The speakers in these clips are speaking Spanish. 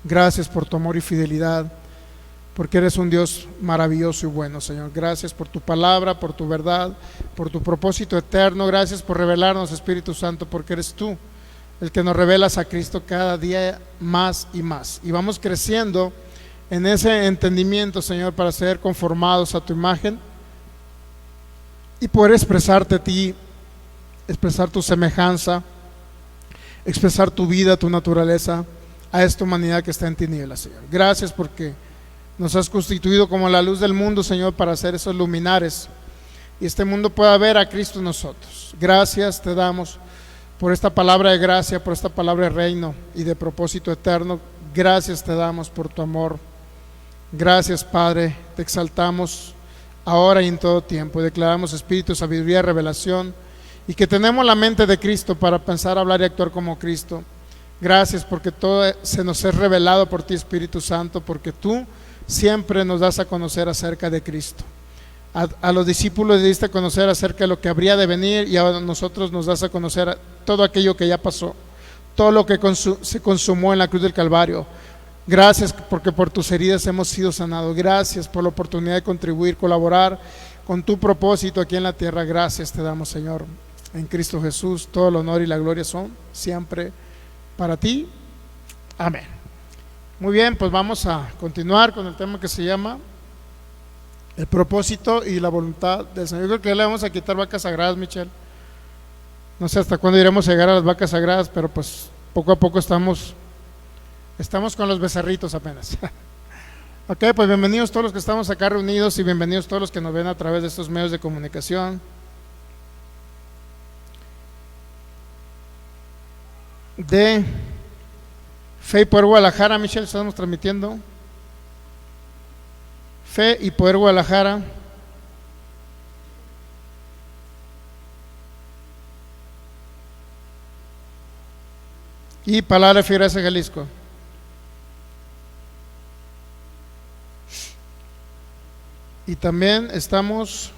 Gracias por tu amor y fidelidad, porque eres un Dios maravilloso y bueno, Señor. Gracias por tu palabra, por tu verdad, por tu propósito eterno. Gracias por revelarnos, Espíritu Santo, porque eres tú el que nos revelas a Cristo cada día más y más. Y vamos creciendo en ese entendimiento, Señor, para ser conformados a tu imagen y poder expresarte a ti, expresar tu semejanza, expresar tu vida, tu naturaleza a esta humanidad que está en tinieblas, Señor. Gracias porque nos has constituido como la luz del mundo, Señor, para ser esos luminares y este mundo pueda ver a Cristo en nosotros. Gracias te damos por esta palabra de gracia, por esta palabra de reino y de propósito eterno. Gracias te damos por tu amor. Gracias, Padre, te exaltamos ahora y en todo tiempo. Y declaramos espíritu, sabiduría, revelación, y que tenemos la mente de Cristo para pensar, hablar y actuar como Cristo. Gracias porque todo se nos es revelado por ti, Espíritu Santo, porque tú siempre nos das a conocer acerca de Cristo. A los discípulos les diste a conocer acerca de lo que habría de venir, y a nosotros nos das a conocer todo aquello que ya pasó, todo lo que se consumó en la cruz del Calvario. Gracias porque por tus heridas hemos sido sanados. Gracias por la oportunidad de contribuir, colaborar con tu propósito aquí en la tierra. Gracias te damos, Señor, en Cristo Jesús. Todo el honor y la gloria son siempre para ti. Amén. Muy bien, pues vamos a continuar con el tema que se llama el propósito y la voluntad del Señor. Yo creo que le vamos a quitar vacas sagradas, Michelle. No sé hasta cuándo iremos a llegar a las vacas sagradas, pero pues poco a poco estamos con los becerritos apenas. Ok, pues bienvenidos todos los que estamos acá reunidos y bienvenidos todos los que nos ven a través de estos medios de comunicación. De Fe y Poder Guadalajara, Michelle, estamos transmitiendo Fe y Poder Guadalajara. Y Palabra de Fe y Gracia Jalisco. Y también estamos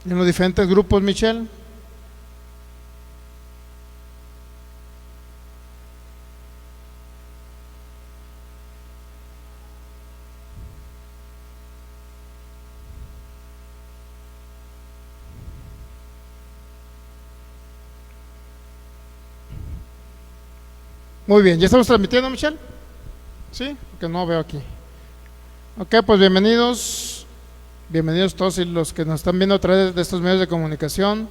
en los diferentes grupos, Michelle. Muy bien, ¿ya estamos transmitiendo, Michelle? Sí, porque no veo aquí. Ok, pues bienvenidos todos y los que nos están viendo a través de estos medios de comunicación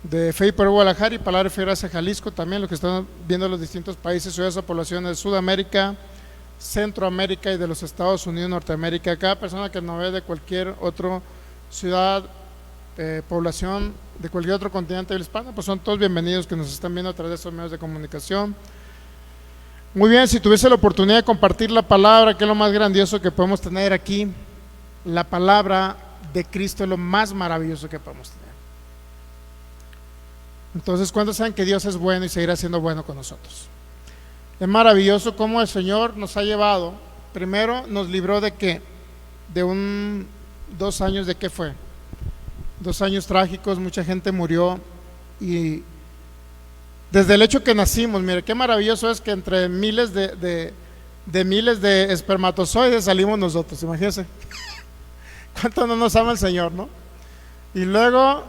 de Fe y Poder Guadalajara y Palabra de Fe y Gracia Jalisco, también los que están viendo los distintos países, ciudades o poblaciones de Sudamérica, Centroamérica y de los Estados Unidos, Norteamérica. Cada persona que nos ve de cualquier otra ciudad, población de cualquier otro continente del hispano, pues son todos bienvenidos que nos están viendo a través de estos medios de comunicación. Muy bien, si tuviese la oportunidad de compartir la palabra, que es lo más grandioso que podemos tener aquí, la palabra de Cristo es lo más maravilloso que podemos tener. Entonces, ¿cuántos saben que Dios es bueno y seguirá siendo bueno con nosotros? Es maravilloso cómo el Señor nos ha llevado. Primero nos libró de ¿qué? De 2 años, ¿de qué fue? 2 años trágicos, mucha gente murió, y desde el hecho que nacimos, mire qué maravilloso es que entre miles de miles de espermatozoides salimos nosotros, imagínense. Cuánto no nos ama el Señor, ¿no? Y luego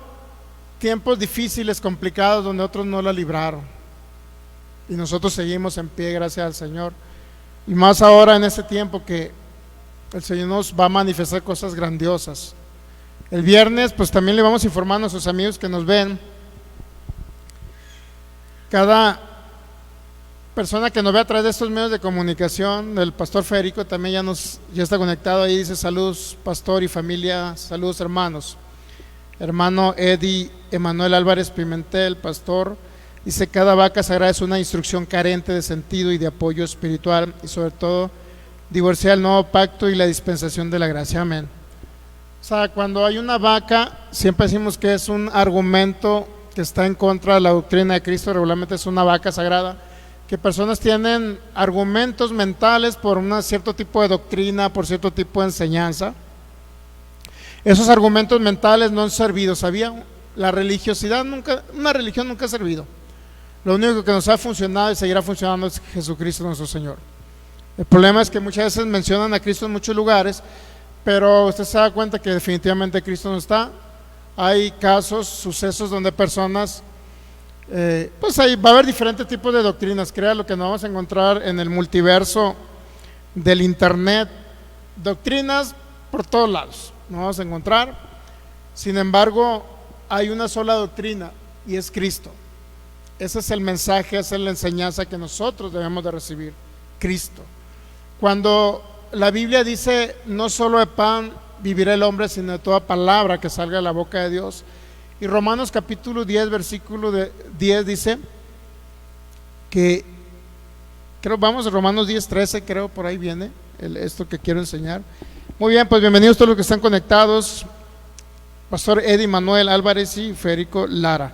tiempos difíciles, complicados, donde otros no la libraron, y nosotros seguimos en pie gracias al Señor. Y más ahora en este tiempo que el Señor nos va a manifestar cosas grandiosas. El viernes pues también le vamos informando a sus amigos que nos ven. Cada persona que nos ve a través de estos medios de comunicación, el pastor Federico también ya está conectado ahí, dice saludos pastor y familia, saludos hermanos. Hermano Eddie Emanuel Álvarez Pimentel, pastor, dice cada vaca sagrada es una instrucción carente de sentido y de apoyo espiritual, y sobre todo divorciar el nuevo pacto y la dispensación de la gracia. Amén. O sea, cuando hay una vaca, siempre decimos que es un argumento que está en contra de la doctrina de Cristo. Regularmente es una vaca sagrada, que personas tienen argumentos mentales por un cierto tipo de doctrina, por cierto tipo de enseñanza. Esos argumentos mentales no han servido, ¿sabía? La religiosidad nunca, una religión nunca ha servido. Lo único que nos ha funcionado y seguirá funcionando es Jesucristo nuestro Señor. El problema es que muchas veces mencionan a Cristo en muchos lugares, pero usted se da cuenta que definitivamente Cristo no está. Hay casos, sucesos donde personas, pues ahí va a haber diferentes tipos de doctrinas. Crea lo que nos vamos a encontrar en el multiverso del internet, doctrinas por todos lados nos vamos a encontrar. Sin embargo, hay una sola doctrina y es Cristo. Ese es el mensaje, esa es la enseñanza que nosotros debemos de recibir, Cristo. Cuando la Biblia dice, no solo de pan vivirá el hombre, sino de toda palabra que salga de la boca de Dios. Y Romanos capítulo 10, versículo 10 dice que, vamos a Romanos 10, 13, creo, por ahí viene esto que quiero enseñar. Muy bien, pues bienvenidos todos los que están conectados. Pastor Eddie Manuel Álvarez y Federico Lara.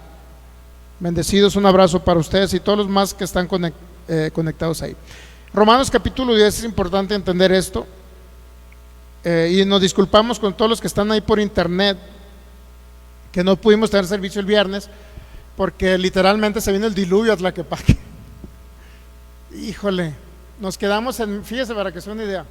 Bendecidos, un abrazo para ustedes y todos los más que están conectados ahí. Romanos capítulo 10, es importante entender esto. Y nos disculpamos con todos los que están ahí por internet, que no pudimos tener servicio el viernes, porque literalmente se vino el diluvio a Tlaquepaque. Híjole, nos quedamos fíjese para que sea una idea,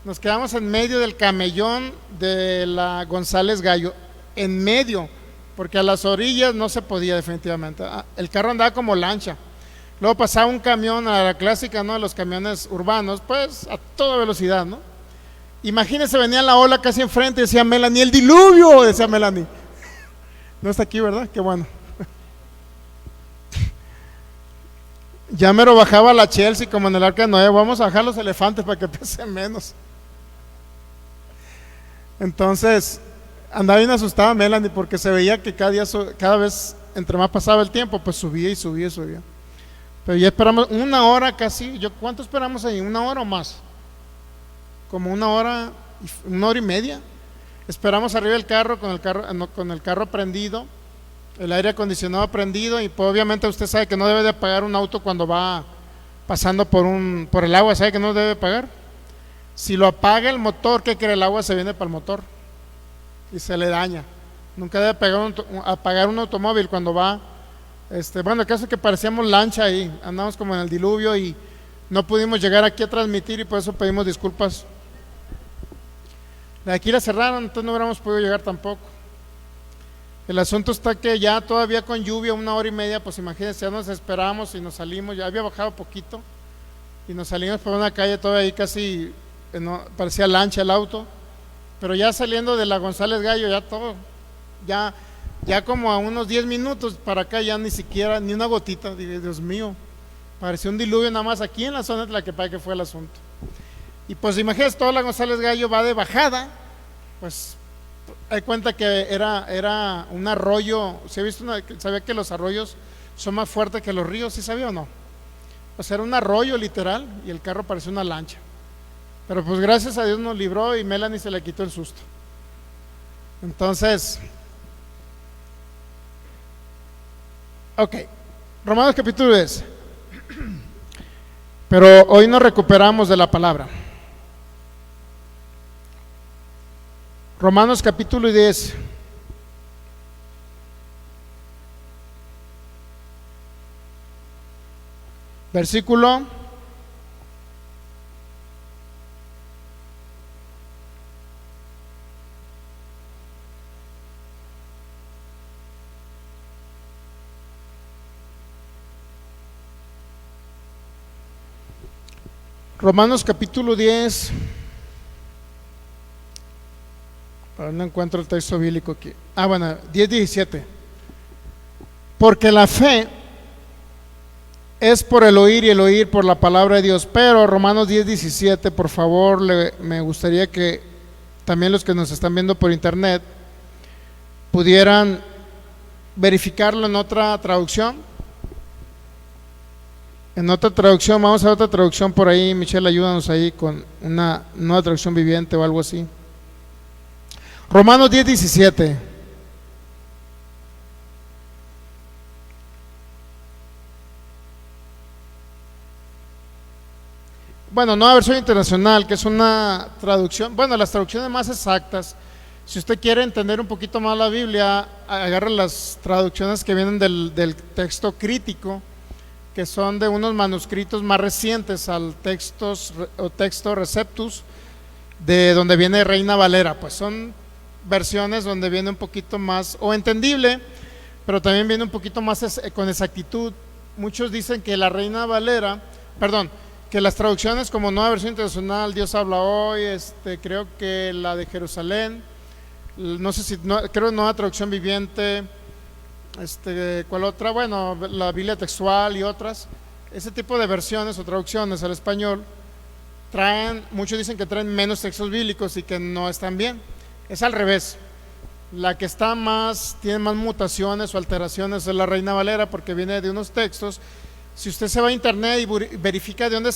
nos quedamos en medio del camellón de la González Gallo, en medio, porque a las orillas no se podía definitivamente. El carro andaba como lancha. Luego pasaba un camión a la clásica, ¿no? De los camiones urbanos, pues a toda velocidad, ¿no? Imagínense, venía la ola casi enfrente y decía Melanie, el diluvio, decía Melanie. No está aquí, ¿verdad? Qué bueno. Ya mero bajaba la Chelsea como en el Arca de Noé, vamos a bajar los elefantes para que pesen menos. Entonces, andaba bien asustada Melanie porque se veía que cada vez, entre más pasaba el tiempo, pues subía y subía y subía. Pero ya esperamos una hora casi. ¿Cuánto esperamos ahí? ¿Una hora o más? Como una hora y media. Esperamos arriba del carro con el carro prendido, el aire acondicionado prendido, y pues obviamente usted sabe que no debe de apagar un auto cuando va pasando por el agua, ¿sabe que no debe pagar? Si lo apaga el motor, ¿qué cree? El agua se viene para el motor y se le daña. Nunca debe apagar un automóvil cuando va, bueno, el caso es que parecíamos lancha ahí, andamos como en el diluvio y no pudimos llegar aquí a transmitir y por eso pedimos disculpas. De aquí la cerraron, entonces no hubiéramos podido llegar tampoco. El asunto está que ya todavía con lluvia, una hora y media, pues imagínense, ya nos esperamos y nos salimos, ya había bajado poquito y nos salimos por una calle todavía ahí casi, parecía lancha el auto, pero ya saliendo de la González Gallo, ya todo, ya como a unos 10 minutos para acá, ya ni siquiera, ni una gotita, dije, Dios mío, parecía un diluvio nada más aquí en la zona de Tlaquepaque que fue el asunto. Y pues imagínense, toda la González Gallo va de bajada, pues hay cuenta que era un arroyo. ¿Sabía que los arroyos son más fuertes que los ríos? ¿Sí sabía o no? Pues era un arroyo literal y el carro parecía una lancha. Pero pues gracias a Dios nos libró y Melanie se le quitó el susto. Entonces, ok, Romanos capítulo 10. Pero hoy nos recuperamos de la palabra. Romanos capítulo 10. Versículo 10. No encuentro el texto bíblico aquí. Bueno, 10:17. Porque la fe es por el oír y el oír por la palabra de Dios. Pero Romanos 10:17, por favor, me gustaría que también los que nos están viendo por internet pudieran verificarlo en otra traducción. En otra traducción, vamos a ver otra traducción por ahí. Michelle, ayúdanos ahí con una nueva traducción viviente o algo así. Romanos 10:17. Bueno, nueva versión internacional, que es una traducción, bueno, las traducciones más exactas. Si usted quiere entender un poquito más la Biblia, agarre las traducciones que vienen del texto crítico, que son de unos manuscritos más recientes al texto Receptus, de donde viene Reina Valera. Pues son versiones donde viene un poquito más o entendible, pero también viene un poquito más con exactitud. Muchos dicen que la Reina Valera, perdón, que las traducciones como Nueva Versión Internacional, Dios habla hoy, creo que la de Jerusalén, no sé si, creo Nueva Traducción Viviente, ¿cuál otra? Bueno, la Biblia Textual y otras, ese tipo de versiones o traducciones al español muchos dicen que traen menos textos bíblicos y que no están bien. Es al revés. La que tiene más mutaciones o alteraciones es la Reina Valera, porque viene de unos textos. Si usted se va a internet y verifica de dónde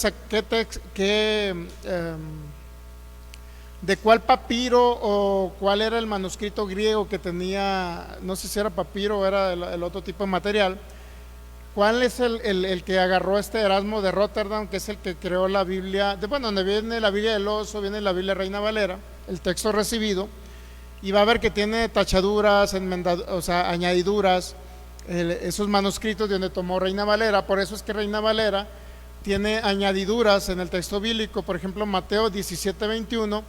de cuál papiro o cuál era el manuscrito griego que tenía, no sé si era papiro o era el otro tipo de material, cuál es el que agarró Erasmo de Rotterdam, que es el que creó la Biblia, donde viene la Biblia del Oso, viene la Biblia Reina Valera, el texto recibido, y va a ver que tiene tachaduras, añadiduras, esos manuscritos de donde tomó Reina Valera. Por eso es que Reina Valera tiene añadiduras en el texto bíblico. Por ejemplo, Mateo 17:21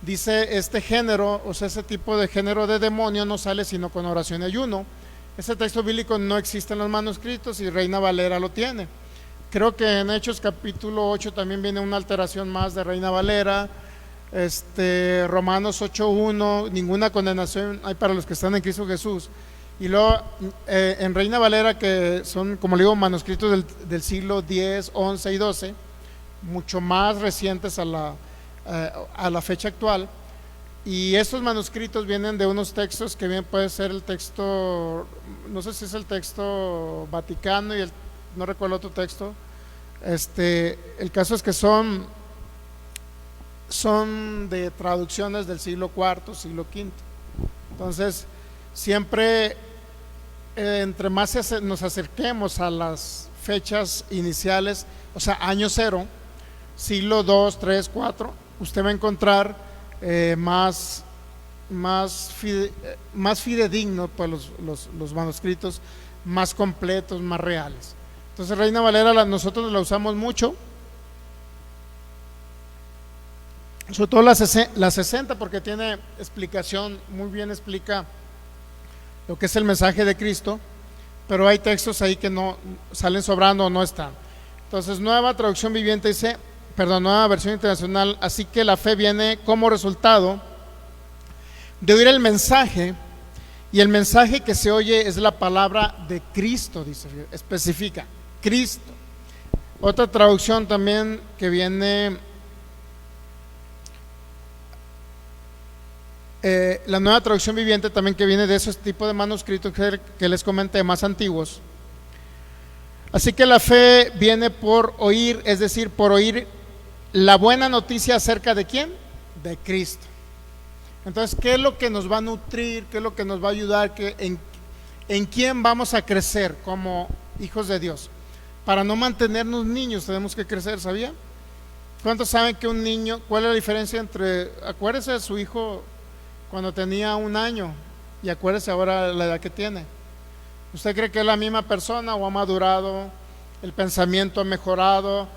dice: este género, ese tipo de género de demonio no sale sino con oración y ayuno. Ese texto bíblico no existe en los manuscritos y Reina Valera lo tiene. Creo que en Hechos capítulo 8 también viene una alteración más de Reina Valera. Romanos 8:1, ninguna condenación hay para los que están en Cristo Jesús. Y luego en Reina Valera, que son, como le digo, manuscritos del siglo X, XI y XII, mucho más recientes a la fecha actual. Y estos manuscritos vienen de unos textos que bien puede ser el texto, no sé si es el texto Vaticano y no recuerdo otro texto. El caso es que son de traducciones del siglo IV, siglo V. Entonces, siempre entre más nos acerquemos a las fechas iniciales, o sea, año cero, siglo II, III, IV, usted va a encontrar más fidedignos, pues los manuscritos más completos, más reales. Entonces, Reina Valera nosotros la usamos mucho, sobre todo la 60, porque tiene explicación, muy bien explica lo que es el mensaje de Cristo, pero hay textos ahí que no salen sobrando o no están. Entonces, Nueva Traducción Viviente dice, Nueva Versión Internacional: así que la fe viene como resultado de oír el mensaje, y el mensaje que se oye es la palabra de Cristo, dice, especifica, Cristo. Otra traducción también que viene, la Nueva Traducción Viviente también, que viene de esos tipos de manuscritos que les comenté, más antiguos. Así que la fe viene por oír, es decir, por oír la buena noticia acerca de ¿quién? De Cristo. Entonces, ¿qué es lo que nos va a nutrir? ¿Qué es lo que nos va a ayudar? ¿En quién vamos a crecer como hijos de Dios? Para no mantenernos niños tenemos que crecer, ¿sabía? ¿Cuántos saben que un niño, cuál es la diferencia acuérdese de su hijo cuando tenía 1 año y acuérdese ahora la edad que tiene? ¿Usted cree que es la misma persona o ha madurado? ¿El pensamiento ha mejorado?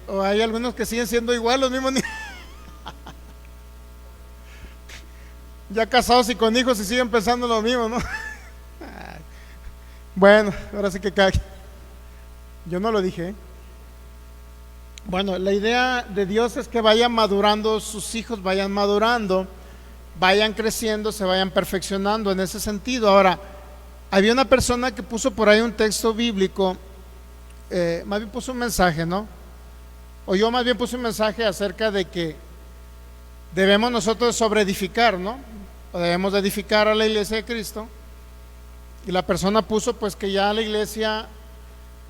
¿O hay algunos que siguen siendo igual los mismos niños? Ya casados y con hijos y siguen pensando lo mismo, ¿no? Bueno, ahora sí que cae. Yo no lo dije, ¿eh? Bueno, la idea de Dios es que vayan madurando sus hijos, vayan madurando, vayan creciendo, se vayan perfeccionando en ese sentido. Ahora, había una persona que puso por ahí un texto bíblico, más bien puso un mensaje, ¿no? O yo más bien puse un mensaje acerca de que debemos nosotros sobreedificar, ¿no? O debemos de edificar a la iglesia de Cristo. Y la persona puso pues que ya la iglesia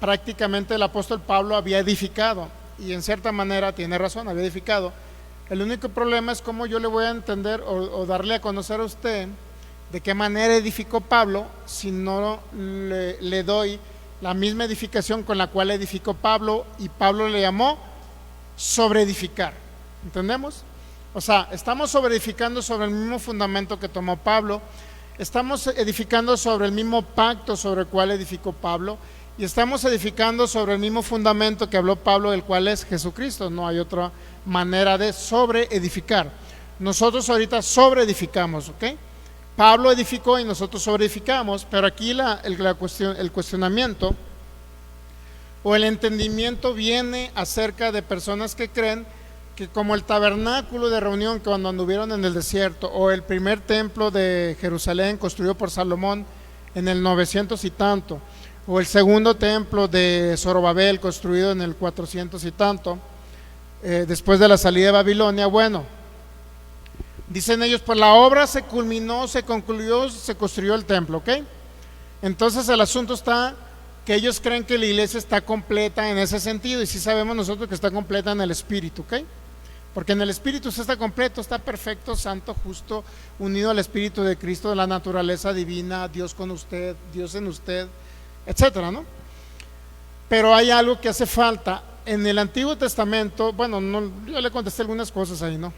prácticamente el apóstol Pablo había edificado, y en cierta manera tiene razón, había edificado. El único problema es cómo yo le voy a entender o darle a conocer a usted de qué manera edificó Pablo si no le doy la misma edificación con la cual edificó Pablo, y Pablo le llamó sobreedificar. ¿Entendemos? O sea, estamos sobreedificando sobre el mismo fundamento que tomó Pablo, estamos edificando sobre el mismo pacto sobre el cual edificó Pablo, y estamos edificando sobre el mismo fundamento que habló Pablo, el cual es Jesucristo. No hay otra manera de sobre edificar. Nosotros ahorita sobre edificamos, ¿ok? Pablo edificó y nosotros sobre edificamos, pero aquí el cuestionamiento o el entendimiento viene acerca de personas que creen que como el tabernáculo de reunión cuando anduvieron en el desierto, o el primer templo de Jerusalén construido por Salomón en el 900 y tanto, o el segundo templo de Zorobabel construido en el 400 y tanto, después de la salida de Babilonia, bueno, dicen ellos, pues la obra se culminó, se concluyó, se construyó el templo, ¿ok? Entonces el asunto está que ellos creen que la iglesia está completa en ese sentido, y sí sabemos nosotros que está completa en el Espíritu, ¿ok? Porque en el Espíritu usted está completo, está perfecto, santo, justo, unido al Espíritu de Cristo, de la naturaleza divina, Dios con usted, Dios en usted, etcétera, ¿no? Pero hay algo que hace falta. En el Antiguo Testamento, bueno, no, yo le contesté algunas cosas ahí, ¿no?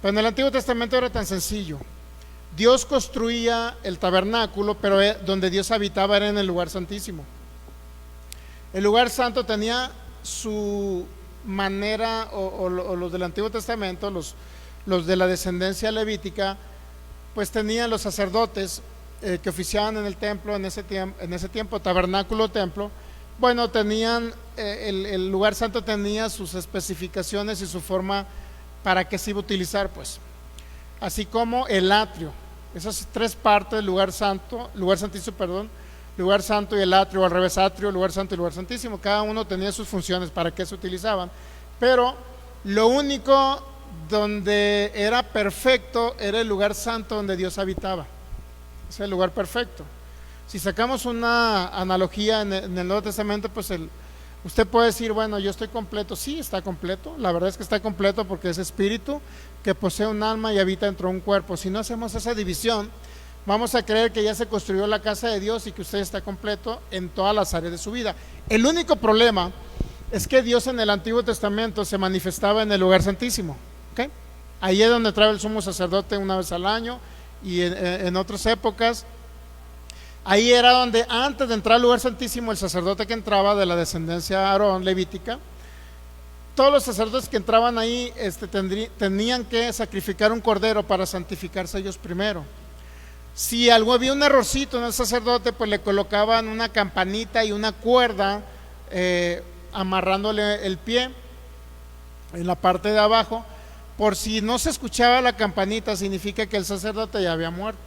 Pero en el Antiguo Testamento era tan sencillo. Dios construía el tabernáculo, pero donde Dios habitaba era en el lugar santísimo. El lugar santo tenía su manera, o los del Antiguo Testamento, los de la descendencia levítica, pues tenían los sacerdotes que oficiaban en el templo en ese tiempo, tabernáculo, templo. Bueno, tenían, el lugar santo tenía sus especificaciones y su forma para que se iba a utilizar, pues, así como el atrio. Esas tres partes del lugar santo, lugar santísimo, perdón, lugar santo y el atrio, o al revés, atrio, lugar santo y lugar santísimo, cada uno tenía sus funciones para qué se utilizaban, pero lo único donde era perfecto era el lugar santo donde Dios habitaba. Es el lugar perfecto. Si sacamos una analogía en el Nuevo Testamento, pues usted puede decir, bueno, yo estoy completo. Sí, está completo, la verdad es que está completo, porque es espíritu que posee un alma y habita dentro de un cuerpo. Si no hacemos esa división, vamos a creer que ya se construyó la casa de Dios y que usted está completo en todas las áreas de su vida. El único problema es que Dios en el Antiguo Testamento se manifestaba en el lugar santísimo, ¿okay? Ahí es donde entraba el sumo sacerdote una vez al año, y en otras épocas ahí era donde, antes de entrar al lugar santísimo, el sacerdote que entraba de la descendencia de Aarón, levítica, todos los sacerdotes que entraban ahí tenían que sacrificar un cordero para santificarse ellos primero. Si había un errorcito en el sacerdote, pues le colocaban una campanita y una cuerda amarrándole el pie en la parte de abajo. Por si no se escuchaba la campanita, significa que el sacerdote ya había muerto.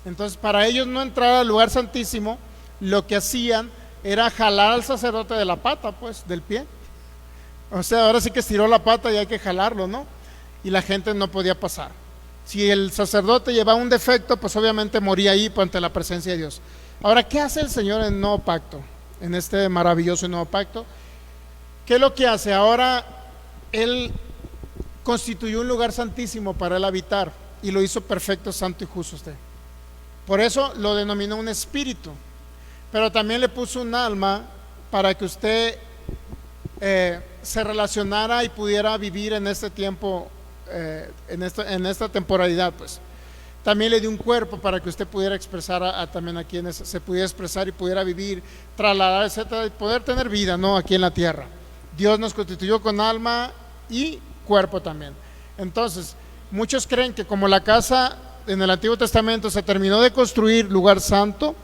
Entonces, para ellos no entrar al lugar santísimo, lo que hacían era jalar al sacerdote de la pata, pues, del pie. O sea, ahora sí que estiró la pata y hay que jalarlo, ¿no? Y la gente no podía pasar. Si el sacerdote llevaba un defecto, pues obviamente moría ahí ante la presencia de Dios. Ahora, ¿qué hace el Señor en el nuevo pacto? En este maravilloso nuevo pacto. ¿Qué es lo que hace? Ahora Él constituyó un lugar santísimo para Él habitar, y lo hizo perfecto, santo y justo usted. Por eso lo denominó un espíritu, pero también le puso un alma para que usted se relacionara y pudiera vivir en este tiempo, en esta temporalidad, pues. También le dio un cuerpo para que usted pudiera expresar también aquí se pudiera expresar y pudiera vivir, trasladar, etcétera, y poder tener vida, ¿no? Aquí en la tierra. Dios nos constituyó con alma y cuerpo también. Entonces, muchos creen que como la casa en el Antiguo Testamento se terminó de construir lugar santo,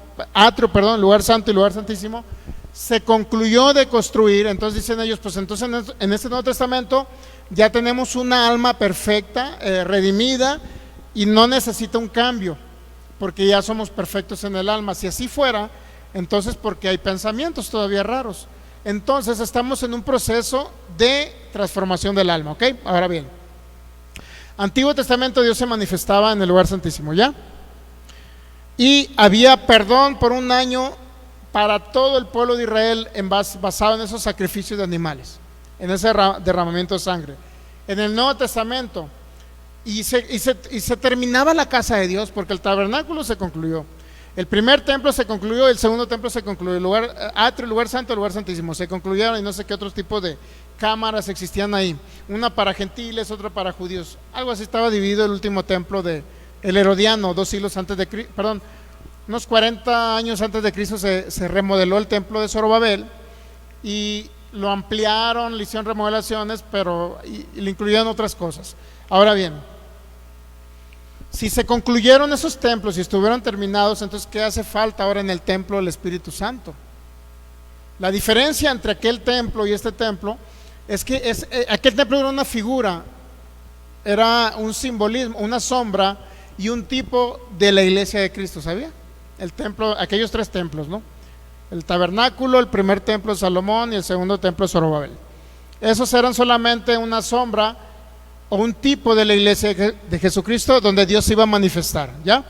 lugar santo y lugar santísimo, se concluyó de construir. Entonces dicen ellos, pues entonces en este Nuevo Testamento ya tenemos una alma perfecta, redimida, y no necesita un cambio, porque ya somos perfectos en el alma. Si así fuera, entonces porque hay pensamientos todavía raros. Entonces estamos en un proceso de transformación del alma, ¿ok? Ahora bien, Antiguo Testamento, Dios se manifestaba en el lugar santísimo, ¿ya? Y había perdón por un año para todo el pueblo de Israel basado en esos sacrificios de animales, en ese derramamiento de sangre. En el Nuevo Testamento, y se terminaba la casa de Dios, porque el tabernáculo se concluyó, el primer templo se concluyó, el segundo templo se concluyó, el lugar atrio, el lugar santo, el lugar santísimo se concluyeron, y no sé qué otros tipos de cámaras existían ahí, una para gentiles, otra para judíos, algo así. Estaba dividido el último templo de el Herodiano, 2 siglos antes de Cristo, perdón, unos 40 años antes de Cristo se remodeló el templo de Zorobabel y lo ampliaron, le hicieron remodelaciones, pero y le incluyeron otras cosas. Ahora bien, si se concluyeron esos templos y estuvieron terminados, entonces ¿qué hace falta ahora en el templo del Espíritu Santo? La diferencia entre aquel templo y este templo es que aquel templo era una figura, era un simbolismo, una sombra y un tipo de la iglesia de Cristo, ¿sabía? El templo, aquellos tres templos, ¿no? El tabernáculo, el primer templo de Salomón y el segundo templo de Zorobabel. Esos eran solamente una sombra o un tipo de la iglesia de Jesucristo donde Dios se iba a manifestar, ¿ya?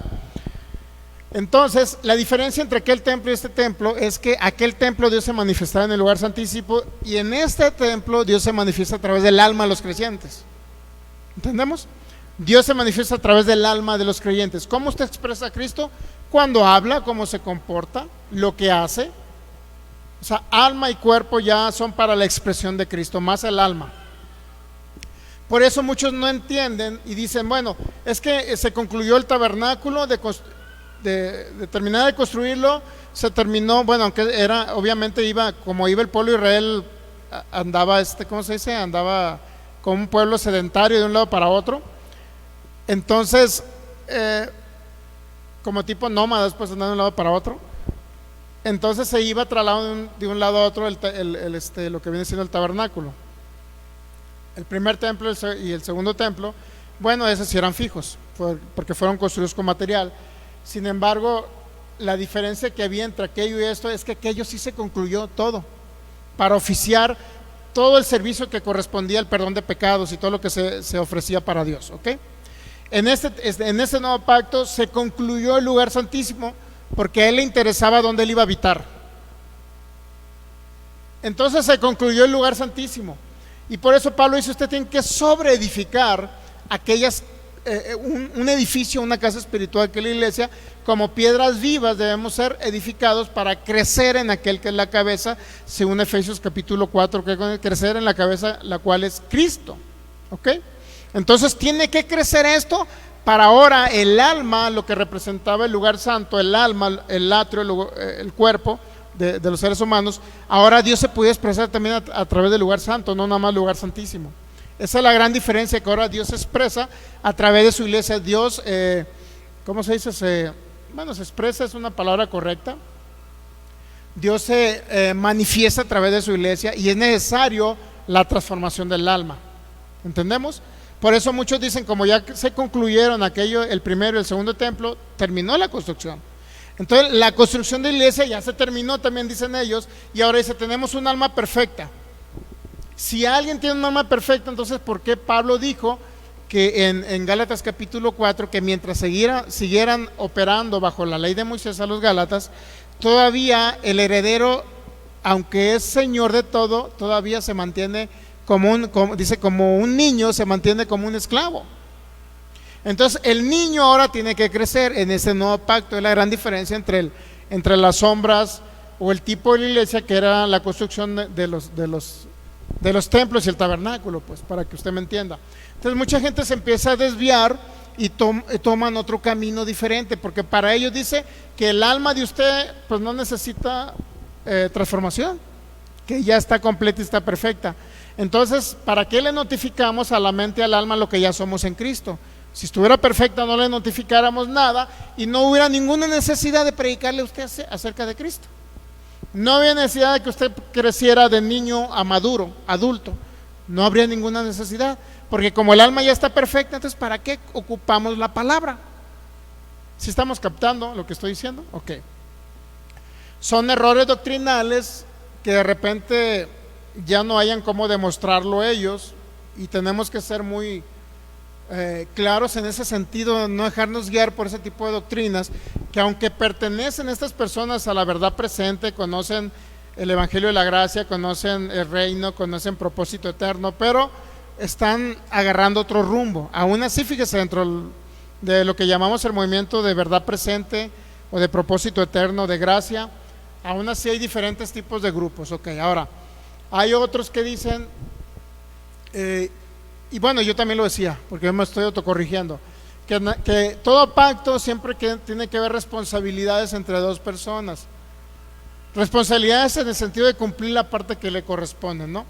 Entonces, la diferencia entre aquel templo y este templo es que aquel templo Dios se manifestaba en el lugar santísimo y en este templo Dios se manifiesta a través del alma de los creyentes. ¿Entendemos? Dios se manifiesta a través del alma de los creyentes. ¿Cómo usted expresa a Cristo? Cuando habla, cómo se comporta, lo que hace. O sea, alma y cuerpo ya son para la expresión de Cristo, más el alma. Por eso muchos no entienden y dicen, bueno, es que se concluyó el tabernáculo de terminar de construirlo, se terminó, bueno, aunque era, obviamente como iba el pueblo de Israel, andaba, ¿cómo se dice? Andaba como un pueblo sedentario de un lado para otro. Entonces, como tipo nómadas, pues andando de un lado para otro. Entonces se iba trasladando de un lado a otro lo que viene siendo el tabernáculo. El primer templo y el segundo templo, bueno, esos sí eran fijos, porque fueron construidos con material. Sin embargo, la diferencia que había entre aquello y esto es que aquello sí se concluyó todo, para oficiar todo el servicio que correspondía al perdón de pecados y todo lo que se ofrecía para Dios, ¿ok? En este nuevo pacto se concluyó el lugar santísimo porque a él le interesaba dónde él iba a habitar. Entonces se concluyó el lugar santísimo y por eso Pablo dice, usted tiene que sobreedificar aquellas un edificio, una casa espiritual que es la iglesia, como piedras vivas debemos ser edificados para crecer en aquel que es la cabeza, según Efesios capítulo 4, que crecer en la cabeza, la cual es Cristo, ¿ok? Entonces tiene que crecer esto para ahora el alma, lo que representaba el lugar santo, el alma, el atrio, el cuerpo de los seres humanos, ahora Dios se puede expresar también a través del lugar santo, no nada más lugar santísimo. Esa es la gran diferencia, que ahora Dios se expresa a través de su iglesia. Dios, ¿cómo se dice? Se expresa, es una palabra correcta. Dios se manifiesta a través de su iglesia y es necesario la transformación del alma. ¿Entendemos? Por eso muchos dicen, como ya se concluyeron aquello, el primero y el segundo templo, terminó la construcción. Entonces la construcción de la iglesia ya se terminó, también dicen ellos, y ahora dice, tenemos un alma perfecta. Si alguien tiene un alma perfecta, entonces ¿por qué Pablo dijo que en Gálatas capítulo 4, que mientras siguieran operando bajo la ley de Moisés a los Gálatas, todavía el heredero, aunque es señor de todo, todavía se mantiene como un niño, se mantiene como un esclavo? Entonces el niño ahora tiene que crecer en ese nuevo pacto. Es la gran diferencia entre las sombras o el tipo de la iglesia, que era la construcción de los templos y el tabernáculo, pues, para que usted me entienda. Entonces mucha gente se empieza a desviar y toman otro camino diferente, porque para ellos dice que el alma de usted pues no necesita transformación, que ya está completa y está perfecta. Entonces, ¿para qué le notificamos a la mente y al alma lo que ya somos en Cristo? Si estuviera perfecta no le notificáramos nada y no hubiera ninguna necesidad de predicarle a usted acerca de Cristo. No había necesidad de que usted creciera de niño a maduro, adulto. No habría ninguna necesidad, porque como el alma ya está perfecta, entonces ¿para qué ocupamos la palabra? ¿Sí estamos captando lo que estoy diciendo? Ok. Son errores doctrinales que de repente ya no hayan cómo demostrarlo ellos, y tenemos que ser muy claros en ese sentido, no dejarnos guiar por ese tipo de doctrinas, que aunque pertenecen estas personas a la verdad presente, conocen el Evangelio de la Gracia, conocen el reino, conocen propósito eterno, pero están agarrando otro rumbo. Aún así, fíjese, dentro de lo que llamamos el movimiento de verdad presente o de propósito eterno, de gracia, aún así hay diferentes tipos de grupos. Ok, ahora, hay otros que dicen, y bueno, yo también lo decía, porque yo me estoy autocorrigiendo, que todo pacto siempre tiene que haber responsabilidades entre dos personas. Responsabilidades en el sentido de cumplir la parte que le corresponde, ¿no?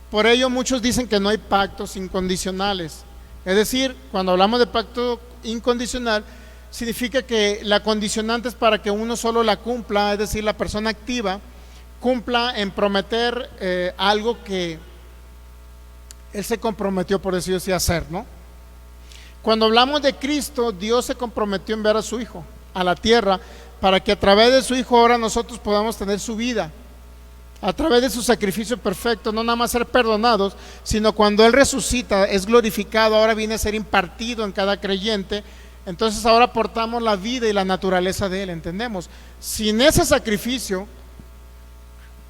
Por ello muchos dicen que no hay pactos incondicionales. Es decir, cuando hablamos de pacto incondicional, significa que la condicionante es para que uno solo la cumpla, es decir, la persona activa cumpla en prometer algo que él se comprometió, por decirlo así, a hacer, ¿no? Cuando hablamos de Cristo, Dios se comprometió en enviar a su Hijo a la tierra para que a través de su Hijo ahora nosotros podamos tener su vida. A través de su sacrificio perfecto, no nada más ser perdonados, sino cuando Él resucita, es glorificado, ahora viene a ser impartido en cada creyente. Entonces ahora portamos la vida y la naturaleza de Él, ¿entendemos? Sin ese sacrificio,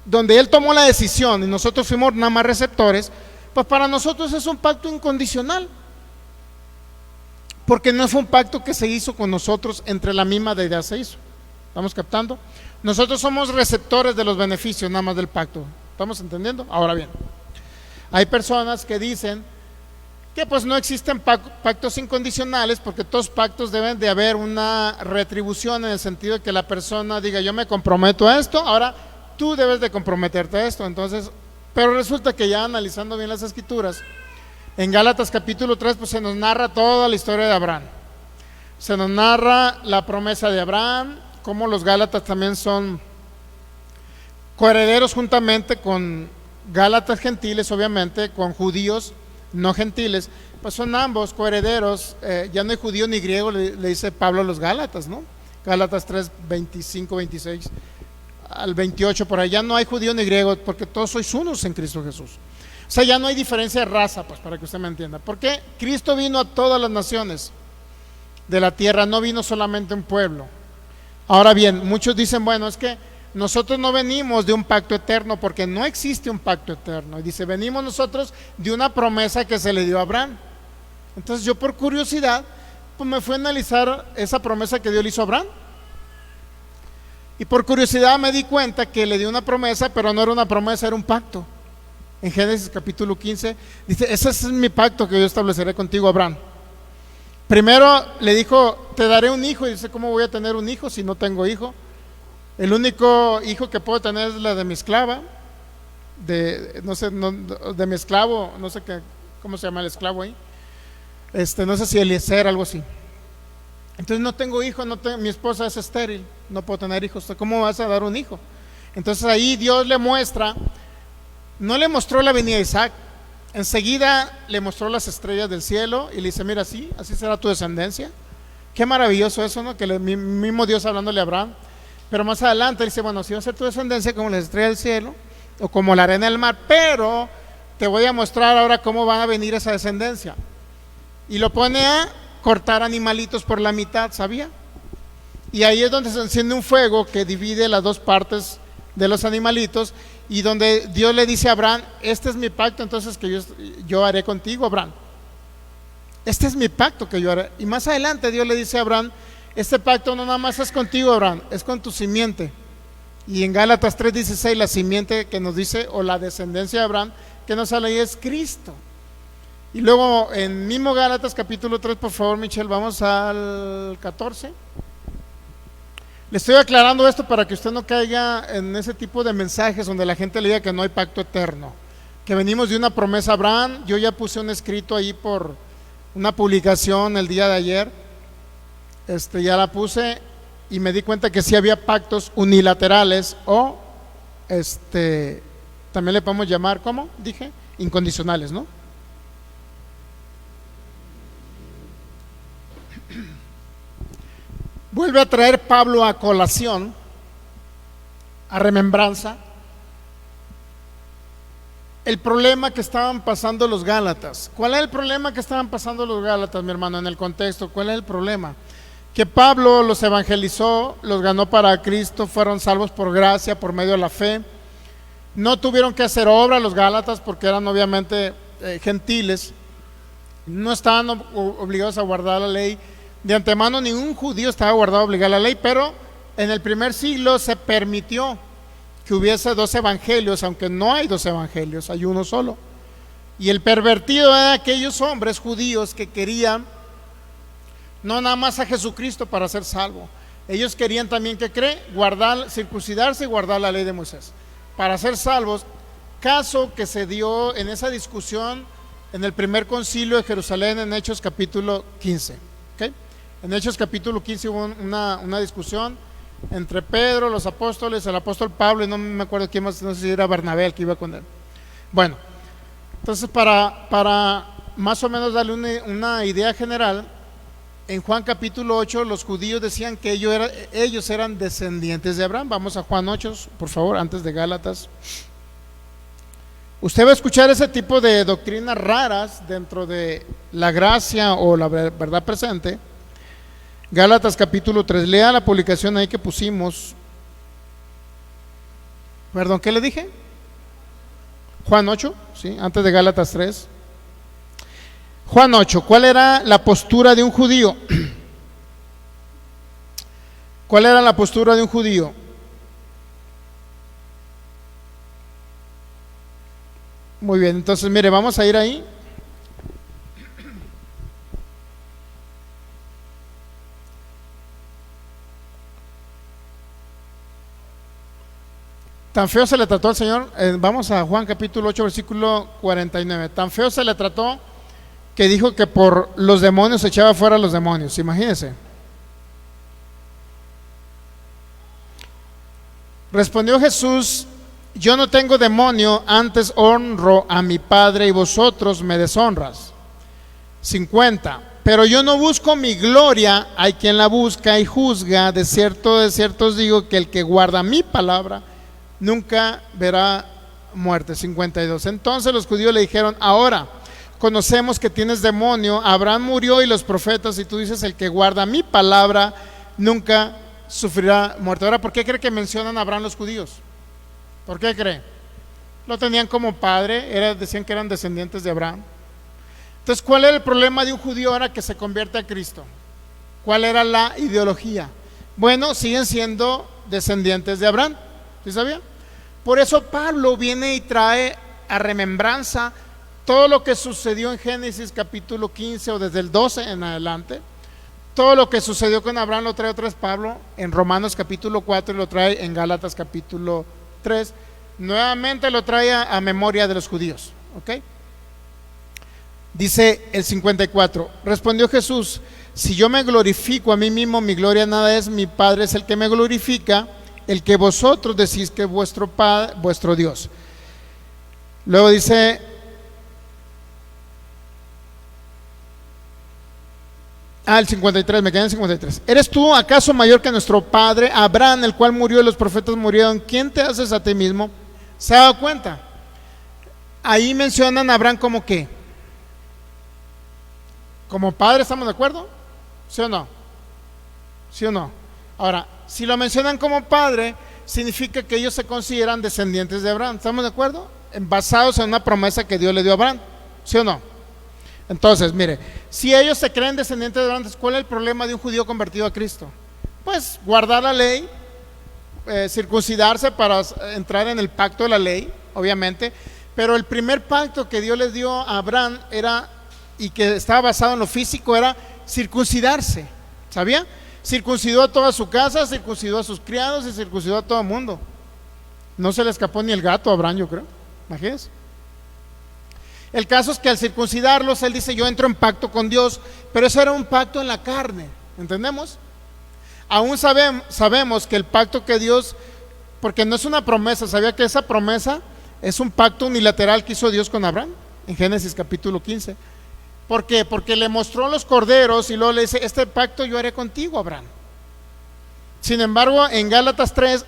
donde Él tomó la decisión y nosotros fuimos nada más receptores, pues para nosotros es un pacto incondicional, porque no fue un pacto que se hizo con nosotros, entre la misma deidad se hizo. ¿Estamos captando? Nosotros somos receptores de los beneficios nada más del pacto. ¿Estamos entendiendo? Ahora bien, hay personas que dicen que pues no existen pactos incondicionales, porque todos pactos deben de haber una retribución, en el sentido de que la persona diga: yo me comprometo a esto, ahora tú debes de comprometerte a esto. Entonces, pero resulta que ya analizando bien las escrituras, en Gálatas capítulo 3 pues se nos narra toda la historia de Abraham. Se nos narra la promesa de Abraham, cómo los Gálatas también son coherederos juntamente con Gálatas gentiles, obviamente, con judíos no gentiles, pues son ambos coherederos. Ya no hay judío ni griego, le dice Pablo a los Gálatas, ¿no? Gálatas 3, 25, 26 al 28, por allá no hay judío ni griego, porque todos sois unos en Cristo Jesús. O sea, ya no hay diferencia de raza, pues, para que usted me entienda. Porque Cristo vino a todas las naciones de la tierra, no vino solamente a un pueblo. Ahora bien, muchos dicen: bueno, es que nosotros no venimos de un pacto eterno, porque no existe un pacto eterno. Y dice: venimos nosotros de una promesa que se le dio a Abraham. Entonces yo, por curiosidad, pues me fui a analizar esa promesa que Dios le hizo a Abraham. Y por curiosidad me di cuenta que le dio una promesa, pero no era una promesa, era un pacto. En Génesis capítulo 15 dice: ese es mi pacto que yo estableceré contigo, Abraham. Primero le dijo: te daré un hijo. Y dice: ¿cómo voy a tener un hijo si no tengo hijo? El único hijo que puedo tener es la de mi esclava, de mi esclavo, no sé qué, cómo se llama el esclavo ahí, no sé si Eliezer, algo así. Entonces no tengo hijo, mi esposa es estéril, no puedo tener hijos. ¿Cómo vas a dar un hijo? Entonces ahí Dios le muestra, no le mostró la venida de Isaac, enseguida le mostró las estrellas del cielo y le dice: mira, así será tu descendencia. Qué maravilloso eso, ¿no? Que el mismo Dios hablándole a Abraham. Pero más adelante dice: bueno, si va a ser tu descendencia como las estrellas del cielo o como la arena del mar, pero te voy a mostrar ahora cómo va a venir esa descendencia. Y lo pone a cortar animalitos por la mitad, ¿sabía? Y ahí es donde se enciende un fuego que divide las dos partes de los animalitos, y donde Dios le dice a Abraham: este es mi pacto entonces que yo haré contigo, Abraham. Este es mi pacto que yo haré. Y más adelante Dios le dice a Abraham: este pacto no nada más es contigo, Abraham, es con tu simiente. Y en Gálatas 3:16, la simiente que nos dice, o la descendencia de Abraham, que nos sale ahí, es Cristo. Y luego en mismo Gálatas capítulo 3, por favor, Michelle, vamos al 14. Le estoy aclarando esto para que usted no caiga en ese tipo de mensajes donde la gente le diga que no hay pacto eterno, que venimos de una promesa a Abraham. Yo ya puse un escrito ahí por una publicación el día de ayer, ya la puse, y me di cuenta que sí había pactos unilaterales o también le podemos llamar, ¿cómo? Dije, incondicionales, ¿no? Vuelve a traer Pablo a colación, a remembranza, el problema que estaban pasando los Gálatas. ¿Cuál es el problema que estaban pasando los Gálatas, mi hermano, en el contexto? ¿Cuál es el problema? Que Pablo los evangelizó, los ganó para Cristo, fueron salvos por gracia, por medio de la fe. No tuvieron que hacer obra los Gálatas porque eran obviamente gentiles, no estaban obligados a guardar la ley. De antemano ningún judío estaba obligado a obligar la ley, pero en el primer siglo se permitió que hubiese dos evangelios, aunque no hay dos evangelios, hay uno solo. Y el pervertido era aquellos hombres judíos que querían no nada más a Jesucristo para ser salvo. Ellos querían también, ¿qué cree? Circuncidarse y guardar la ley de Moisés para ser salvos. Caso que se dio en esa discusión en el primer concilio de Jerusalén en Hechos capítulo 15. ¿Okay? En Hechos capítulo 15 hubo una discusión entre Pedro, los apóstoles, el apóstol Pablo y no me acuerdo quién más, no sé si era Bernabé el que iba con él. Bueno, entonces para más o menos darle una idea general, en Juan capítulo 8 los judíos decían que ellos eran descendientes de Abraham. Vamos a Juan 8, por favor, antes de Gálatas. Usted va a escuchar ese tipo de doctrinas raras dentro de la gracia o la verdad presente. Gálatas capítulo 3, lea la publicación ahí que pusimos. Perdón, ¿qué le dije? Juan 8, ¿sí? Antes de Gálatas 3. Juan 8, ¿cuál era la postura de un judío? ¿Cuál era la postura de un judío? Muy bien, entonces mire, vamos a ir ahí. Tan feo se le trató al Señor, vamos a Juan capítulo 8, versículo 49. Tan feo se le trató que dijo que por los demonios echaba fuera a los demonios, imagínense. Respondió Jesús: yo no tengo demonio, antes honro a mi Padre y vosotros me deshonras. 50. Pero yo no busco mi gloria, hay quien la busca y juzga. De cierto os digo que el que guarda mi palabra nunca verá muerte. 52. Entonces los judíos le dijeron: ahora conocemos que tienes demonio, Abraham murió y los profetas, y tú dices: el que guarda mi palabra nunca sufrirá muerte. Ahora, ¿por qué cree que mencionan a Abraham los judíos? ¿Por qué cree? Lo tenían como padre, decían que eran descendientes de Abraham. Entonces, ¿cuál era el problema de un judío ahora que se convierte a Cristo? ¿Cuál era la ideología? Bueno, siguen siendo descendientes de Abraham, ¿sí sabía? Por eso Pablo viene y trae a remembranza todo lo que sucedió en Génesis capítulo 15 o desde el 12 en adelante. Todo lo que sucedió con Abraham lo trae otra vez Pablo en Romanos capítulo 4 y lo trae en Gálatas capítulo 3. Nuevamente lo trae a memoria de los judíos. ¿Ok? Dice el 54: respondió Jesús: si yo me glorifico a mí mismo, mi gloria nada es, mi Padre es el que me glorifica, el que vosotros decís que es vuestro Padre, vuestro Dios. Luego dice: el 53, me quedé en el 53. ¿Eres tú acaso mayor que nuestro padre Abraham, el cual murió y los profetas murieron? ¿Quién te haces a ti mismo? ¿Se ha dado cuenta? Ahí mencionan a Abraham como qué. Como padre, ¿estamos de acuerdo? ¿Sí o no? ¿Sí o no? Ahora, si lo mencionan como padre, significa que ellos se consideran descendientes de Abraham. ¿Estamos de acuerdo? Basados en una promesa que Dios le dio a Abraham. ¿Sí o no? Entonces, mire, si ellos se creen descendientes de Abraham, ¿cuál es el problema de un judío convertido a Cristo? Pues guardar la ley, circuncidarse para entrar en el pacto de la ley, obviamente. Pero el primer pacto que Dios les dio a Abraham era, y que estaba basado en lo físico, era circuncidarse. ¿Sabía? Circuncidó a toda su casa, circuncidó a sus criados y circuncidó a todo el mundo. No se le escapó ni el gato a Abraham, yo creo. Imagínense. El caso es que al circuncidarlos, él dice: yo entro en pacto con Dios, pero eso era un pacto en la carne, ¿entendemos? Aún sabemos que el pacto que Dios, porque no es una promesa, ¿sabía que esa promesa es un pacto unilateral que hizo Dios con Abraham? En Génesis capítulo 15. ¿Por qué? Porque le mostró los corderos y luego le dice: este pacto yo haré contigo, Abraham. Sin embargo, en Gálatas 3,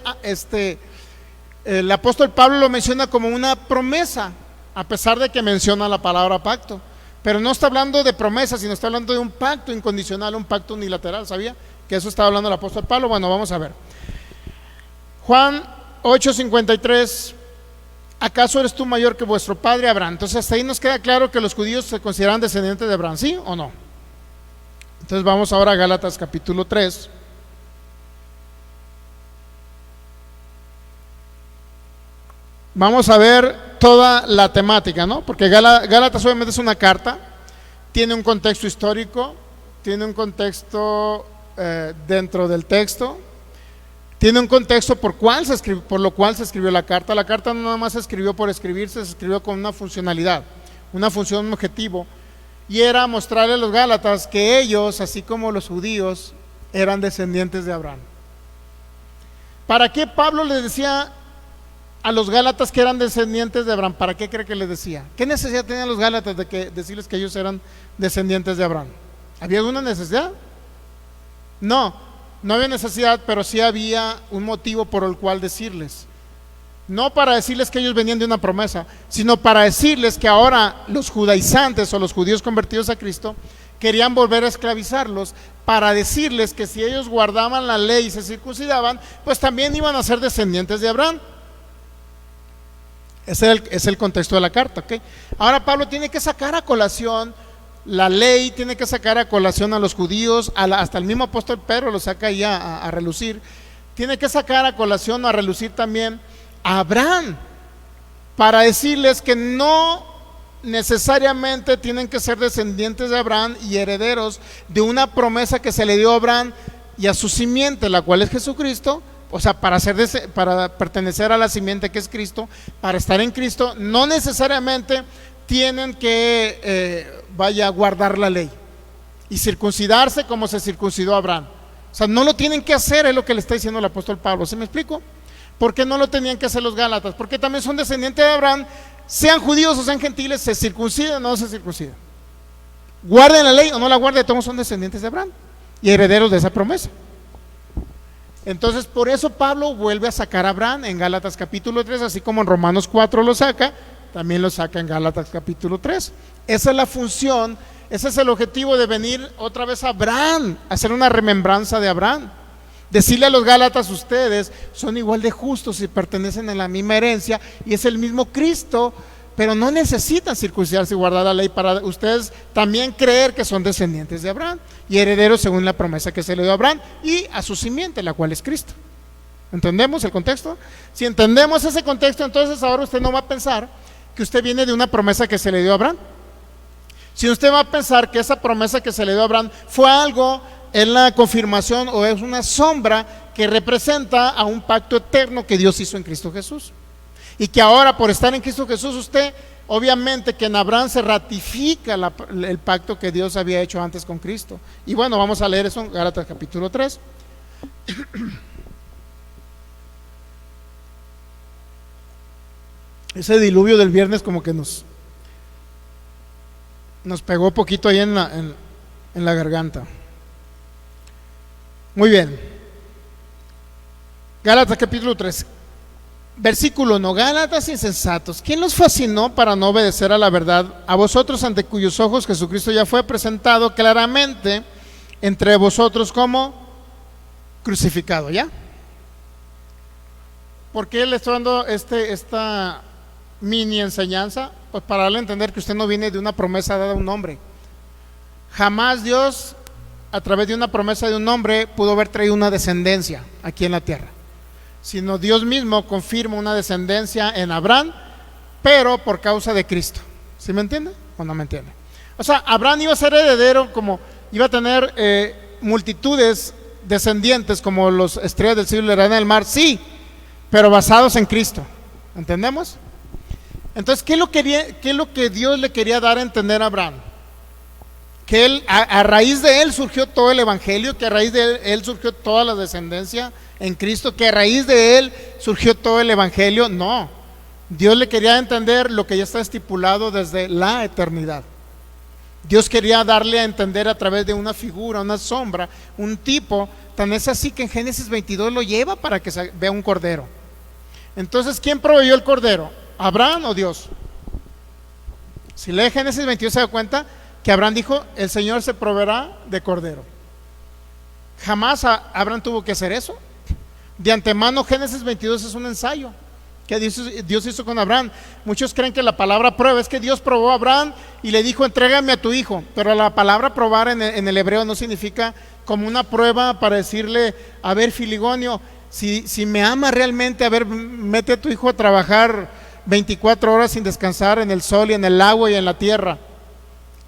el apóstol Pablo lo menciona como una promesa, a pesar de que menciona la palabra pacto. Pero no está hablando de promesa, sino está hablando de un pacto incondicional, un pacto unilateral. ¿Sabía que eso estaba hablando el apóstol Pablo? Bueno, vamos a ver. Juan 8:53: ¿acaso eres tú mayor que vuestro padre Abraham? Entonces hasta ahí nos queda claro que los judíos se consideran descendientes de Abraham, ¿sí o no? Entonces vamos ahora a Gálatas capítulo 3. Vamos a ver toda la temática, ¿no? Porque Gálatas obviamente es una carta, tiene un contexto histórico, tiene un contexto dentro del texto, tiene un contexto por lo cual se escribió la carta. La carta no nada más se escribió por escribirse, se escribió con una funcionalidad, una función, un objetivo, y era mostrarle a los gálatas que ellos, así como los judíos, eran descendientes de Abraham. ¿Para qué Pablo les decía a los gálatas que eran descendientes de Abraham? ¿Para qué cree que les decía? ¿Qué necesidad tenían los gálatas de decirles que ellos eran descendientes de Abraham? ¿Había alguna necesidad? No había necesidad, pero sí había un motivo por el cual decirles. No para decirles que ellos venían de una promesa, sino para decirles que ahora los judaizantes o los judíos convertidos a Cristo querían volver a esclavizarlos, para decirles que si ellos guardaban la ley y se circuncidaban, pues también iban a ser descendientes de Abraham. Ese es el contexto de la carta, ¿ok? Ahora Pablo tiene que sacar a colación la ley, tiene que sacar a colación a los judíos, hasta el mismo apóstol Pedro lo saca ahí a relucir. Tiene que sacar a colación, a relucir también a Abraham, para decirles que no necesariamente tienen que ser descendientes de Abraham y herederos de una promesa que se le dio a Abraham y a su simiente, la cual es Jesucristo. O sea, para pertenecer a la simiente que es Cristo, para estar en Cristo, no necesariamente tienen que guardar la ley y circuncidarse como se circuncidó Abraham. O sea, no lo tienen que hacer, es lo que le está diciendo el apóstol Pablo. ¿Sí me explico? ¿Por qué no lo tenían que hacer los gálatas? Porque también son descendientes de Abraham, sean judíos o sean gentiles, se circuncidan o no se circuncidan, guarden la ley o no la guarden, todos son descendientes de Abraham y herederos de esa promesa. Entonces, por eso Pablo vuelve a sacar a Abraham en Gálatas capítulo 3, así como en Romanos 4 lo saca, también lo saca en Gálatas capítulo 3. Esa es la función, ese es el objetivo de venir otra vez a Abraham, hacer una remembranza de Abraham. Decirle a los gálatas, ustedes son igual de justos y pertenecen a la misma herencia, y es el mismo Cristo, pero no necesitan circuncidarse y guardar la ley para ustedes también creer que son descendientes de Abraham y herederos según la promesa que se le dio a Abraham y a su simiente, la cual es Cristo. ¿Entendemos el contexto? Si entendemos ese contexto, entonces ahora usted no va a pensar que usted viene de una promesa que se le dio a Abraham. Si usted va a pensar que esa promesa que se le dio a Abraham fue algo en la confirmación o es una sombra que representa a un pacto eterno que Dios hizo en Cristo Jesús, y que ahora por estar en Cristo Jesús usted, obviamente que en Abraham se ratifica el pacto que Dios había hecho antes con Cristo. Y bueno, vamos a leer eso en Gálatas capítulo 3. Ese diluvio del viernes como que nos pegó poquito ahí en la garganta. Muy bien. Gálatas capítulo 3, versículo 1. Gálatas insensatos, ¿quién los fascinó para no obedecer a la verdad? A vosotros, ante cuyos ojos Jesucristo ya fue presentado claramente entre vosotros como crucificado. ¿Ya? ¿Por qué le estoy dando esta mini enseñanza? Pues para darle a entender que usted no viene de una promesa dada a un hombre. Jamás Dios, a través de una promesa de un hombre, pudo haber traído una descendencia aquí en la tierra, sino Dios mismo confirma una descendencia en Abraham, pero por causa de Cristo. ¿Sí me entiende o no me entiende? O sea, Abraham iba a ser heredero, como iba a tener multitudes descendientes como los estrellas del cielo y la arena del mar, sí, pero basados en Cristo. ¿Entendemos? Entonces, ¿qué es lo que Dios le quería dar a entender a Abraham? Que él, a raíz de él surgió todo el evangelio, que a raíz de él surgió toda la descendencia en Cristo, que a raíz de él surgió todo el evangelio. No, Dios le quería entender lo que ya está estipulado desde la eternidad. Dios quería darle a entender a través de una figura, una sombra, un tipo. Tan es así que en Génesis 22 lo lleva para que vea un cordero. Entonces, ¿quién proveyó el cordero? ¿Abraham o Dios? Si lee Génesis 22 se da cuenta que Abraham dijo, el Señor se proveerá de cordero. Jamás Abraham tuvo que hacer eso. De antemano, Génesis 22 es un ensayo que Dios hizo con Abraham. Muchos creen que la palabra prueba es que Dios probó a Abraham y le dijo, entrégame a tu hijo. Pero la palabra probar en el hebreo no significa como una prueba para decirle, a ver, Filigonio, si me ama realmente, a ver, mete a tu hijo a trabajar 24 horas sin descansar en el sol y en el agua y en la tierra.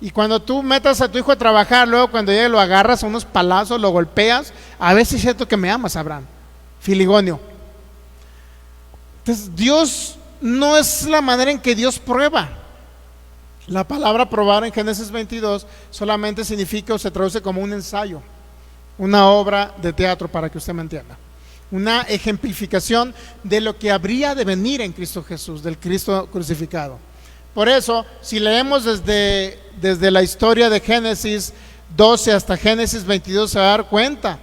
Y cuando tú metas a tu hijo a trabajar, luego cuando llegue lo agarras a unos palazos, lo golpeas, a ver si es cierto que me amas, Abraham. Filigonio. Entonces, Dios no es la manera en que Dios prueba. La palabra probar en Génesis 22 solamente significa o se traduce como un ensayo, una obra de teatro, para que usted me entienda. Una ejemplificación de lo que habría de venir en Cristo Jesús, del Cristo crucificado. Por eso, si leemos desde la historia de Génesis 12 hasta Génesis 22, se va a dar cuenta.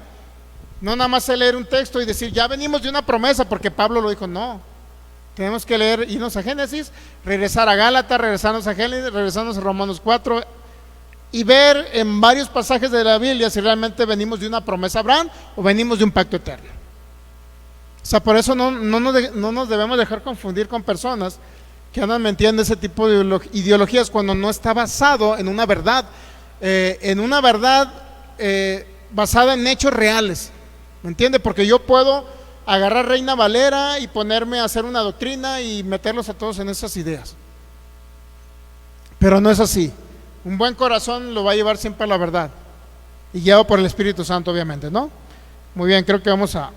No nada más es leer un texto y decir, ya venimos de una promesa, porque Pablo lo dijo, no. Tenemos que leer, irnos a Génesis, regresar a Gálatas, regresarnos a Génesis, regresarnos a Romanos 4 y ver en varios pasajes de la Biblia si realmente venimos de una promesa a Abraham o venimos de un pacto eterno. O sea, por eso no nos debemos dejar confundir con personas que andan metiendo ese tipo de ideologías cuando no está basado en una verdad, basada en hechos reales. ¿Me entiende? Porque yo puedo agarrar Reina Valera y ponerme a hacer una doctrina y meterlos a todos en esas ideas. Pero no es así. Un buen corazón lo va a llevar siempre a la verdad, y guiado por el Espíritu Santo, obviamente, ¿no? Muy bien, creo que vamos a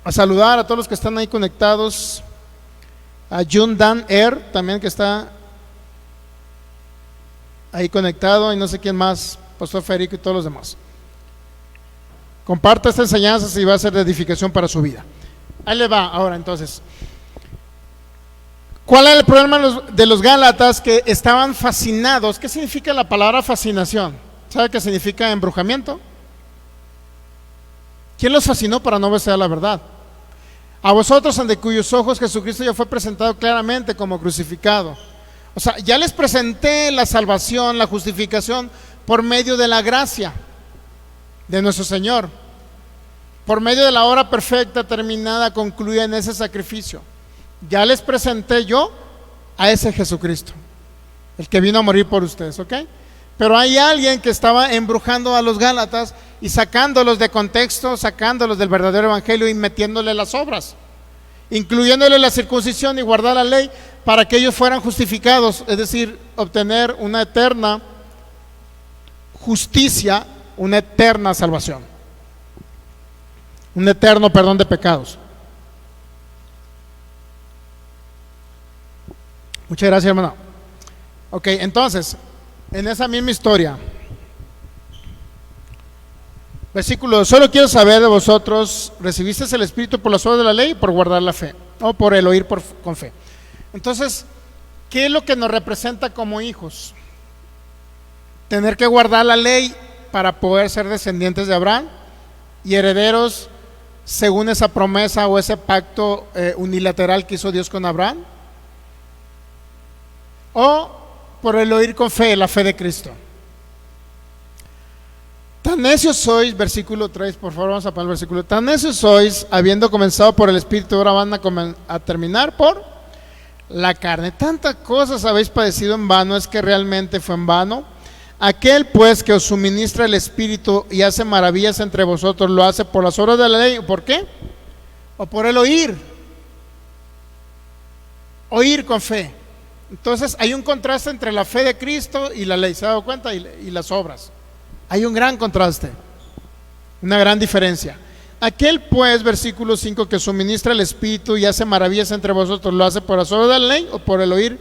saludar a todos los que están ahí conectados, a Jun Dan Er también, que está ahí conectado, y no sé quién más, Pastor Federico y todos los demás. Comparta esta enseñanza si va a ser de edificación para su vida. Ahí le va. Ahora, entonces, ¿cuál era el problema de los Gálatas? Que estaban fascinados. ¿Qué significa la palabra fascinación? ¿Sabe qué significa embrujamiento? ¿Quién los fascinó para no obedecer a la verdad? A vosotros, ante cuyos ojos Jesucristo ya fue presentado claramente como crucificado. O sea, ya les presenté la salvación, la justificación por medio de la gracia de nuestro Señor, por medio de la obra perfecta, terminada, concluida en ese sacrificio. Ya les presenté yo a ese Jesucristo, el que vino a morir por ustedes, ¿ok? Pero hay alguien que estaba embrujando a los Gálatas y sacándolos de contexto, sacándolos del verdadero evangelio y metiéndole las obras, incluyéndole la circuncisión y guardar la ley para que ellos fueran justificados, es decir, obtener una eterna justicia, una eterna salvación, un eterno perdón de pecados. Muchas gracias, hermano. Ok, entonces, en esa misma historia, versículo: solo quiero saber de vosotros, ¿recibiste el Espíritu por las obras de la ley o por guardar la fe? O por el oír con fe. Entonces, ¿qué es lo que nos representa como hijos? Tener que guardar la ley para poder ser descendientes de Abraham y herederos según esa promesa o ese pacto unilateral que hizo Dios con Abraham, o por el oír con fe, la fe de Cristo. Tan necios sois, versículo 3, por favor, vamos a poner el versículo. Tan necios sois, habiendo comenzado por el Espíritu, ahora van a terminar por la carne. Tantas cosas habéis padecido en vano, es que realmente fue en vano. Aquel pues que os suministra el Espíritu y hace maravillas entre vosotros, ¿lo hace por las obras de la ley? ¿Por qué? ¿O por el oír? Oír con fe. Entonces hay un contraste entre la fe de Cristo y la ley, ¿se ha dado cuenta? Y las obras. Hay un gran contraste, una gran diferencia. Aquel pues, versículo 5, que suministra el Espíritu y hace maravillas entre vosotros, ¿lo hace por las obras de la ley o por el oír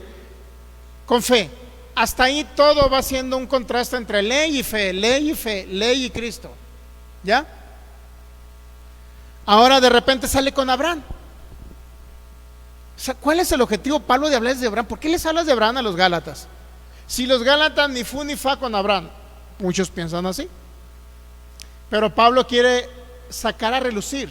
con fe? Hasta ahí todo va siendo un contraste entre ley y fe, ley y fe, ley y Cristo. ¿Ya? Ahora de repente sale con Abraham. O sea, ¿cuál es el objetivo, Pablo, de hablarles de Abraham? ¿Por qué les hablas de Abraham a los Gálatas? Si los Gálatas ni fu ni fa con Abraham. Muchos piensan así. Pero Pablo quiere sacar a relucir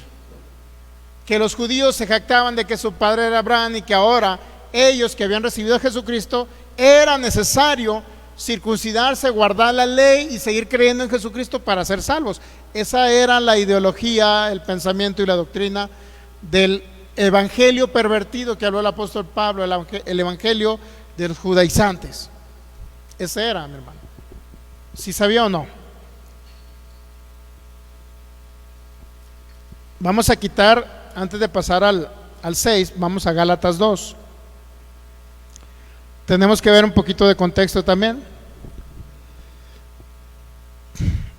que los judíos se jactaban de que su padre era Abraham y que ahora ellos que habían recibido a Jesucristo era necesario circuncidarse, guardar la ley y seguir creyendo en Jesucristo para ser salvos. Esa era la ideología, el pensamiento y la doctrina del evangelio pervertido que habló el apóstol Pablo, el evangelio de los judaizantes. Ese era, mi hermano. ¿Sí sabía o no? Vamos a quitar, antes de pasar al 6, vamos a Gálatas 2. tenemos que ver un poquito de contexto también.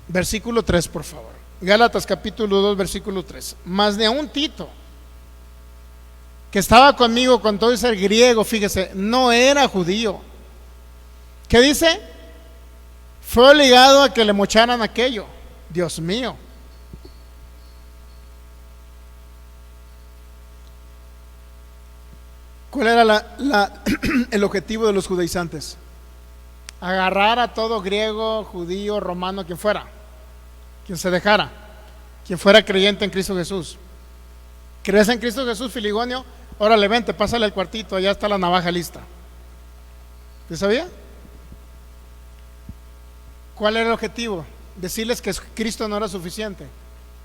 Versículo 3, por favor. Gálatas capítulo 2, versículo 3. Mas de un Tito, que estaba conmigo con todo ese griego, fíjese, no era judío. ¿Qué dice? Fue obligado a que le mocharan aquello. Dios mío. ¿Cuál era el objetivo de los judaizantes? Agarrar a todo griego, judío, romano, quien fuera, quien se dejara, quien fuera creyente en Cristo Jesús. ¿Crees en Cristo Jesús, Filigonio? Órale, vente, pásale el cuartito, allá está la navaja lista. ¿Te sabía? ¿Cuál era el objetivo? Decirles que Cristo no era suficiente.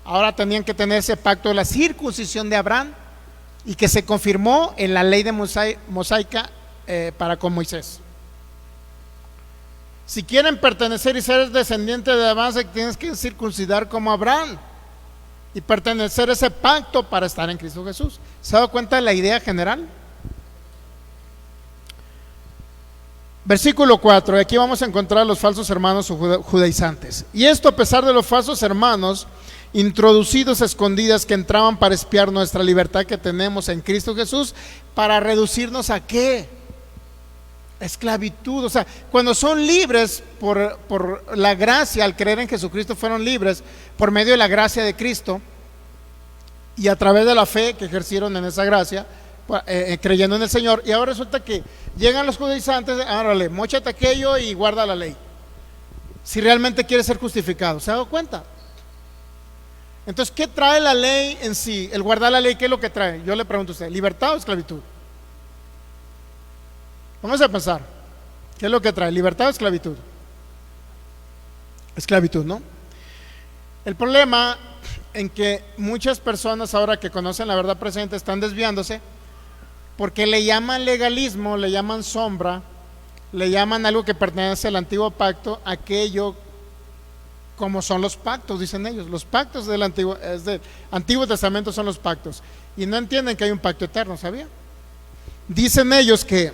Ahora tenían que tener ese pacto de la circuncisión de Abraham, y que se confirmó en la ley de mosaica para con Moisés. Si quieren pertenecer y ser descendientes de Abraham, tienes que circuncidar como Abraham y pertenecer a ese pacto para estar en Cristo Jesús. ¿Se ha dado cuenta de la idea general? Versículo 4, aquí vamos a encontrar a los falsos hermanos judaizantes. Y esto a pesar de los falsos hermanos introducidos a escondidas que entraban para espiar nuestra libertad que tenemos en Cristo Jesús, para reducirnos a ¿qué? Esclavitud. O sea, cuando son libres por la gracia, al creer en Jesucristo fueron libres por medio de la gracia de Cristo y a través de la fe que ejercieron en esa gracia, creyendo en el Señor. Y ahora resulta que llegan los judaizantes, árale, móchate aquello y guarda la ley, si realmente quieres ser justificado. ¿Se ha dado cuenta? Entonces, ¿qué trae la ley en sí? El guardar la ley, ¿qué es lo que trae? Yo le pregunto a usted, ¿libertad o esclavitud? Vamos a pensar, ¿qué es lo que trae? ¿Libertad o esclavitud? Esclavitud, ¿no? El problema en que muchas personas ahora que conocen la verdad presente están desviándose porque le llaman legalismo, le llaman sombra, le llaman algo que pertenece al antiguo pacto, aquello como son los pactos, dicen ellos. Los pactos del Antiguo Testamento son los pactos, y no entienden que hay un pacto eterno, ¿sabía? Dicen ellos que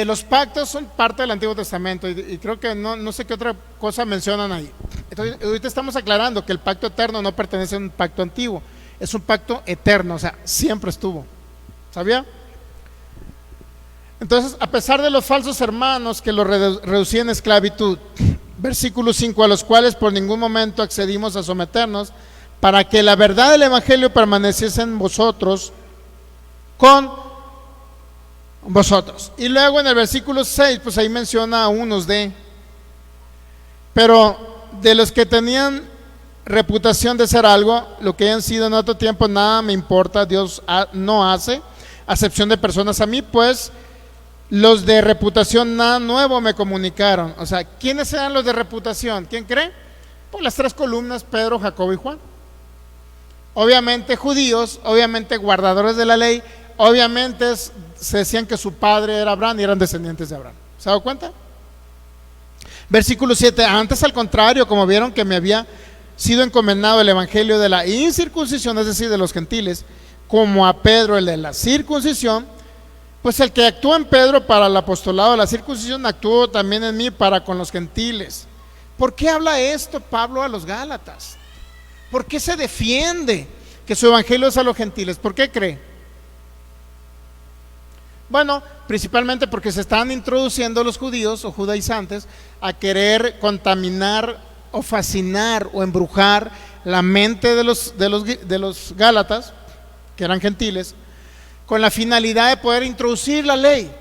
los pactos son parte del Antiguo Testamento, y creo que no sé qué otra cosa mencionan ahí. Entonces, ahorita estamos aclarando que el pacto eterno no pertenece a un pacto antiguo, es un pacto eterno, o sea, siempre estuvo, ¿sabía? Entonces, a pesar de los falsos hermanos que lo reducían a esclavitud, versículo 5, a los cuales por ningún momento accedimos a someternos, para que la verdad del Evangelio permaneciese en vosotros, con vosotros. Y luego en el versículo 6, pues ahí menciona a unos pero de los que tenían reputación de ser algo, lo que hayan sido en otro tiempo, nada me importa, Dios no hace acepción de personas. A mí pues los de reputación nada nuevo me comunicaron. O sea, ¿quiénes eran los de reputación? ¿Quién cree? Pues las tres columnas, Pedro, Jacobo y Juan. Obviamente judíos, obviamente guardadores de la ley, obviamente se decían que su padre era Abraham y eran descendientes de Abraham. ¿Se ha dado cuenta? Versículo 7, antes al contrario, como vieron que me había sido encomendado el evangelio de la incircuncisión, es decir, de los gentiles, como a Pedro el de la circuncisión, pues el que actuó en Pedro para el apostolado de la circuncisión, actuó también en mí para con los gentiles. ¿Por qué habla esto Pablo a los Gálatas? ¿Por qué se defiende que su evangelio es a los gentiles? ¿Por qué cree? Bueno, principalmente porque se están introduciendo los judíos o judaizantes a querer contaminar o fascinar o embrujar la mente de los Gálatas, que eran gentiles, con la finalidad de poder introducir la ley,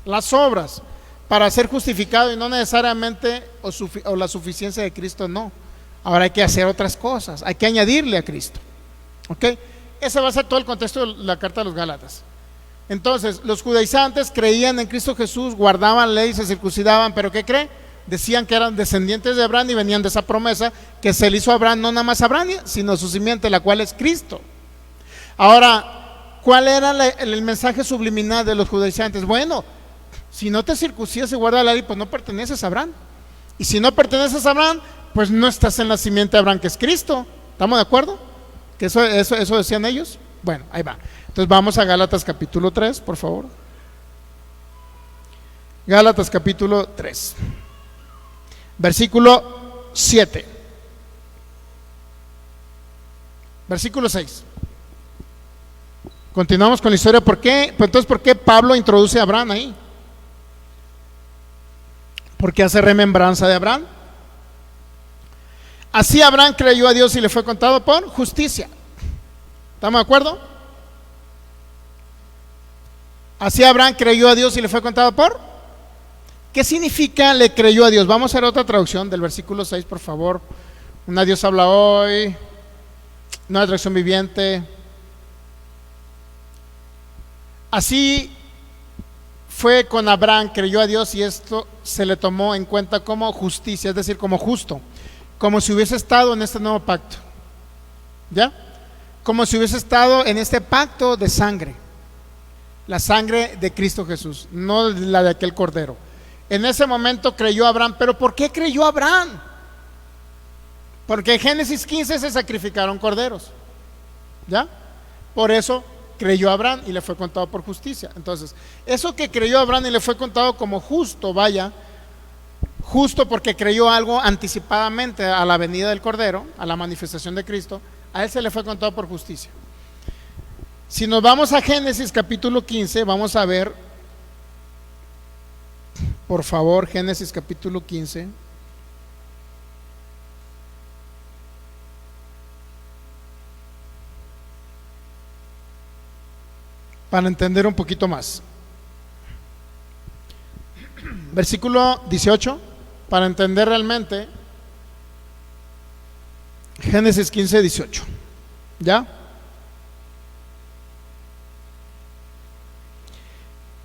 las obras, para ser justificado, y no necesariamente o la suficiencia de Cristo, no. Ahora hay que hacer otras cosas, hay que añadirle a Cristo. ¿Ok? Ese va a ser todo el contexto de la carta de los Gálatas. Entonces, los judaizantes creían en Cristo Jesús, guardaban ley, se circuncidaban, pero ¿qué creen? Decían que eran descendientes de Abraham y venían de esa promesa que se le hizo a Abraham, no nada más a Abraham, sino a su simiente, la cual es Cristo. Ahora, ¿cuál era el mensaje subliminal de los judaizantes? Bueno, si no te circuncidas y guardas la ley, pues no perteneces a Abraham. Y si no perteneces a Abraham, pues no estás en la simiente de Abraham, que es Cristo. ¿Estamos de acuerdo? Que eso decían ellos. Bueno, ahí va. Entonces vamos a Gálatas capítulo 3, por favor. Gálatas capítulo 3, versículo 7. Versículo 6. Continuamos con la historia. ¿Por qué? Pues entonces, ¿por qué Pablo introduce a Abraham ahí? Porque hace remembranza de Abraham. Así Abraham creyó a Dios y le fue contado por justicia. ¿Estamos de acuerdo? Así Abraham creyó a Dios y le fue contado por. ¿Qué significa le creyó a Dios? Vamos a hacer otra traducción del versículo 6, por favor. Una Dios habla hoy, una traducción viviente. Así fue con Abraham, creyó a Dios y esto se le tomó en cuenta como justicia, es decir, como justo, como si hubiese estado en este nuevo pacto. ¿Ya? Como si hubiese estado en este pacto de sangre, la sangre de Cristo Jesús, no la de aquel cordero. En ese momento creyó Abraham. ¿Pero por qué creyó Abraham? Porque en Génesis 15 se sacrificaron corderos. ¿Ya? Por eso creyó Abraham y le fue contado por justicia. Entonces, eso que creyó Abraham y le fue contado como justo, vaya, justo porque creyó algo anticipadamente a la venida del cordero, a la manifestación de Cristo, a él se le fue contado por justicia. Si nos vamos a Génesis capítulo 15, vamos a ver, por favor, Génesis capítulo 15. Para entender un poquito más. Versículo 18, para entender realmente. Génesis 15, 18. ¿Ya?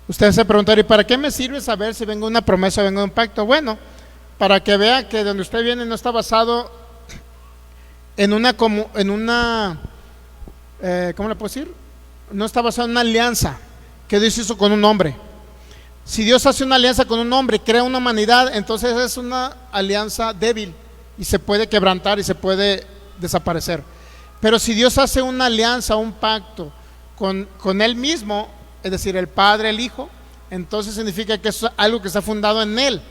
Ustedes se preguntarán, ¿y para qué me sirve saber si venga una promesa o venga un pacto? Bueno, para que vea que donde usted viene no está basado en una ¿cómo le puedo decir? No está basado en una alianza que Dios hizo con un hombre. Si Dios hace una alianza con un hombre, crea una humanidad, entonces es una alianza débil y se puede quebrantar y se puede desaparecer. Pero si Dios hace una alianza, un pacto con Él mismo, es decir, el Padre, el Hijo, entonces significa que es algo que está fundado en Él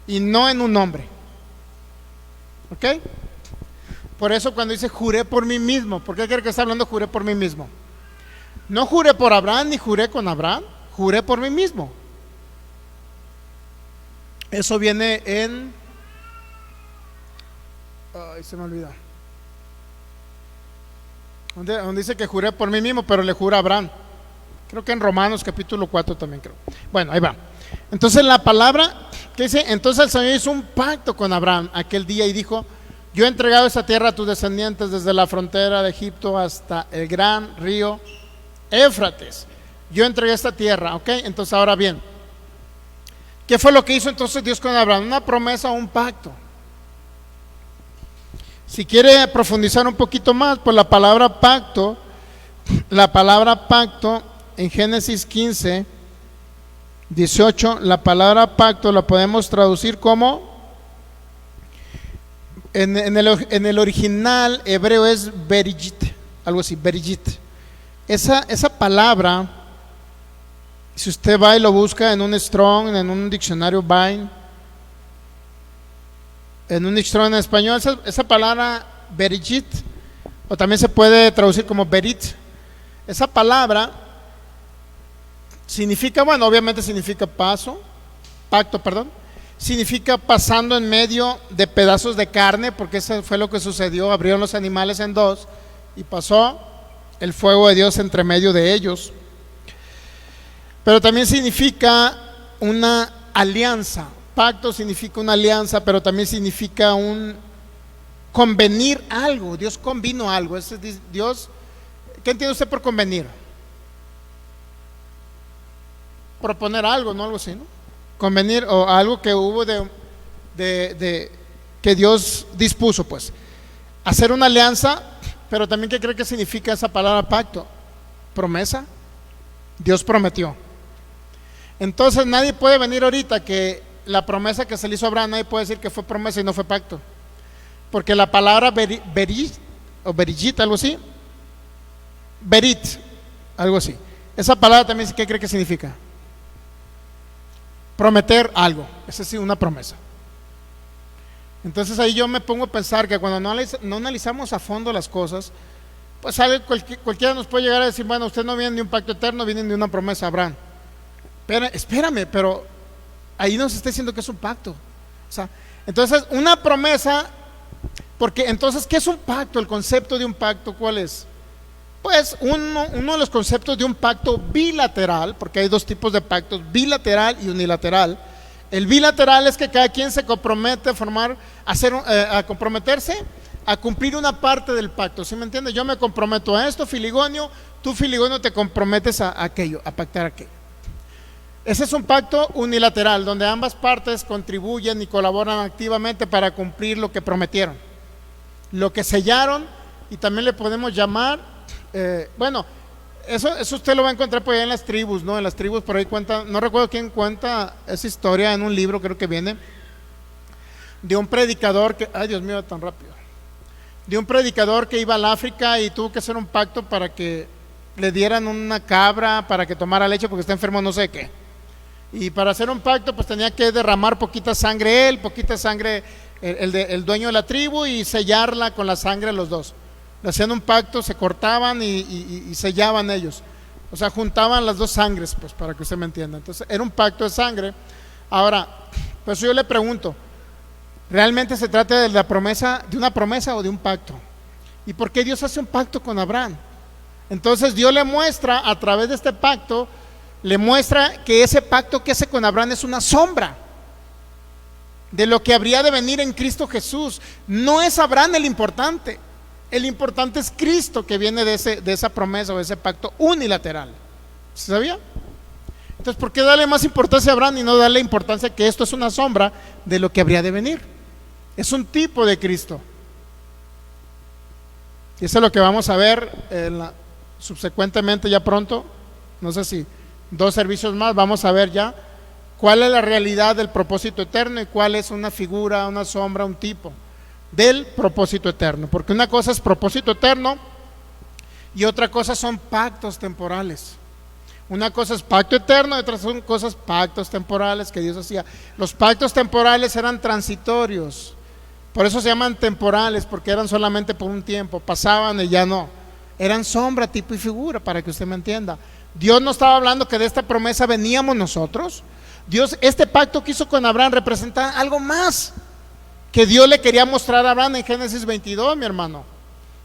y no en un hombre. ¿Ok? Por eso cuando dice juré por mí mismo, ¿por qué cree que está hablando juré por mí mismo? No juré por Abraham ni juré con Abraham, juré por mí mismo. Eso viene en... Ay, se me olvidó. Donde dice que juré por mí mismo, pero le jura a Abraham. Creo que en Romanos capítulo 4 también creo. Bueno, ahí va. Entonces la palabra que dice, entonces el Señor hizo un pacto con Abraham aquel día y dijo, yo he entregado esa tierra a tus descendientes desde la frontera de Egipto hasta el gran río Éufrates. Yo entregué esta tierra, ¿ok? Entonces ahora bien, ¿qué fue lo que hizo entonces Dios con Abraham? Una promesa o un pacto. Si quiere profundizar un poquito más, pues la palabra pacto en Génesis 15, 18, la palabra pacto la podemos traducir como, en el original hebreo es berigit, algo así, berigit. Esa palabra, si usted va y lo busca en un Strong, en un diccionario Vine, en un diccionario en español, esa palabra berigit, o también se puede traducir como berit, esa palabra significa, bueno, obviamente significa pacto, significa pasando en medio de pedazos de carne, porque eso fue lo que sucedió, abrieron los animales en dos y pasó el fuego de Dios entre medio de ellos. Pero también significa una alianza. Pacto significa una alianza, pero también significa un convenir algo. Dios convino algo. Dios, ¿qué entiende usted por convenir? Proponer algo, ¿no? Algo así, ¿no? Convenir, o algo que hubo que Dios dispuso, pues. Hacer una alianza, pero también ¿qué cree que significa esa palabra pacto? Promesa. Dios prometió. Entonces nadie puede venir ahorita que la promesa que se le hizo a Abraham, nadie puede decir que fue promesa y no fue pacto. Porque la palabra berigit, algo así, Berit, algo así. Esa palabra también, ¿qué cree que significa? Prometer algo, esa es una promesa. Entonces ahí yo me pongo a pensar que cuando no analizamos a fondo las cosas, pues cualquiera nos puede llegar a decir, bueno, usted no viene de un pacto eterno, vienen de una promesa, Abraham. Pero espérame, pero ahí nos está diciendo que es un pacto. O sea, entonces una promesa, porque entonces, ¿qué es un pacto? El concepto de un pacto, ¿cuál es? Pues uno de los conceptos de un pacto bilateral, porque hay dos tipos de pactos, bilateral y unilateral. El bilateral es que cada quien se compromete a comprometerse a cumplir una parte del pacto, ¿sí me entiendes? Yo me comprometo a esto, Filigonio, tú, Filigonio, te comprometes a aquello, a pactar aquello. Ese es un pacto unilateral, donde ambas partes contribuyen y colaboran activamente para cumplir lo que prometieron, lo que sellaron, y también le podemos llamar, bueno, eso usted lo va a encontrar por ahí en las tribus, ¿no? En las tribus por ahí cuenta, no recuerdo quién cuenta esa historia en un libro, creo que viene, de un predicador que, ay Dios mío, tan rápido, de un predicador que iba al África y tuvo que hacer un pacto para que le dieran una cabra para que tomara leche porque está enfermo no sé de qué. Y para hacer un pacto pues tenía que derramar poquita sangre él, poquita sangre el dueño de la tribu, y sellarla con la sangre los dos. Le hacían un pacto, se cortaban y sellaban ellos. O sea, juntaban las dos sangres, pues, para que usted me entienda. Entonces era un pacto de sangre. Ahora, pues yo le pregunto, ¿realmente se trata de una promesa o de un pacto? ¿Y por qué Dios hace un pacto con Abraham? Entonces Dios le muestra a través de este pacto, le muestra que ese pacto que hace con Abraham es una sombra de lo que habría de venir en Cristo Jesús. No es Abraham el importante es Cristo, que viene de esa promesa o de ese pacto unilateral. ¿Se sabía? Entonces, ¿por qué darle más importancia a Abraham y no darle importancia que esto es una sombra de lo que habría de venir? Es un tipo de Cristo. Y eso es lo que vamos a ver subsecuentemente, ya pronto, no sé si 2 servicios más, vamos a ver ya cuál es la realidad del propósito eterno y cuál es una figura, una sombra, un tipo del propósito eterno. Porque una cosa es propósito eterno y otra cosa son pactos temporales. Una cosa es pacto eterno y otras son cosas pactos temporales que Dios hacía. Los pactos temporales eran transitorios, por eso se llaman temporales, porque eran solamente por un tiempo, pasaban y ya no. Eran sombra, tipo y figura, para que usted me entienda. Dios no estaba hablando que de esta promesa veníamos nosotros. Dios, este pacto que hizo con Abraham representa algo más que Dios le quería mostrar a Abraham en Génesis 22, mi hermano.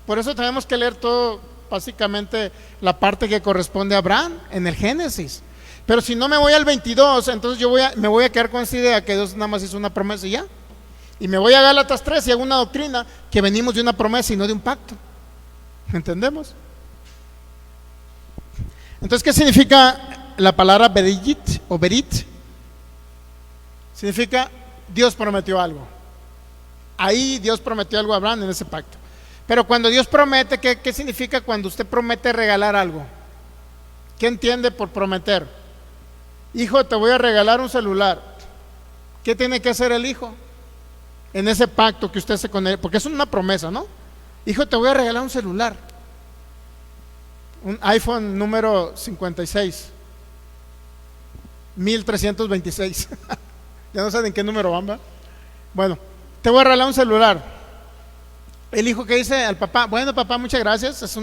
Por eso tenemos que leer todo, básicamente la parte que corresponde a Abraham en el Génesis. Pero si no me voy al 22, entonces me voy a quedar con esa idea que Dios nada más hizo una promesa y ya. Y me voy a Gálatas 3 y hago una doctrina que venimos de una promesa y no de un pacto. ¿Entendemos? Entonces, ¿qué significa la palabra berit o berit? Significa Dios prometió algo. Ahí Dios prometió algo a Abraham en ese pacto. Pero cuando Dios promete, ¿qué significa cuando usted promete regalar algo? ¿Qué entiende por prometer? Hijo, te voy a regalar un celular. ¿Qué tiene que hacer el hijo en ese pacto que usted hace con él? Porque es una promesa, ¿no? Hijo, te voy a regalar un celular, un iPhone número 56, 1326. Ya no saben en qué número van, ¿verdad? Bueno, te voy a regalar un celular. El hijo que dice al papá, bueno papá, muchas gracias, es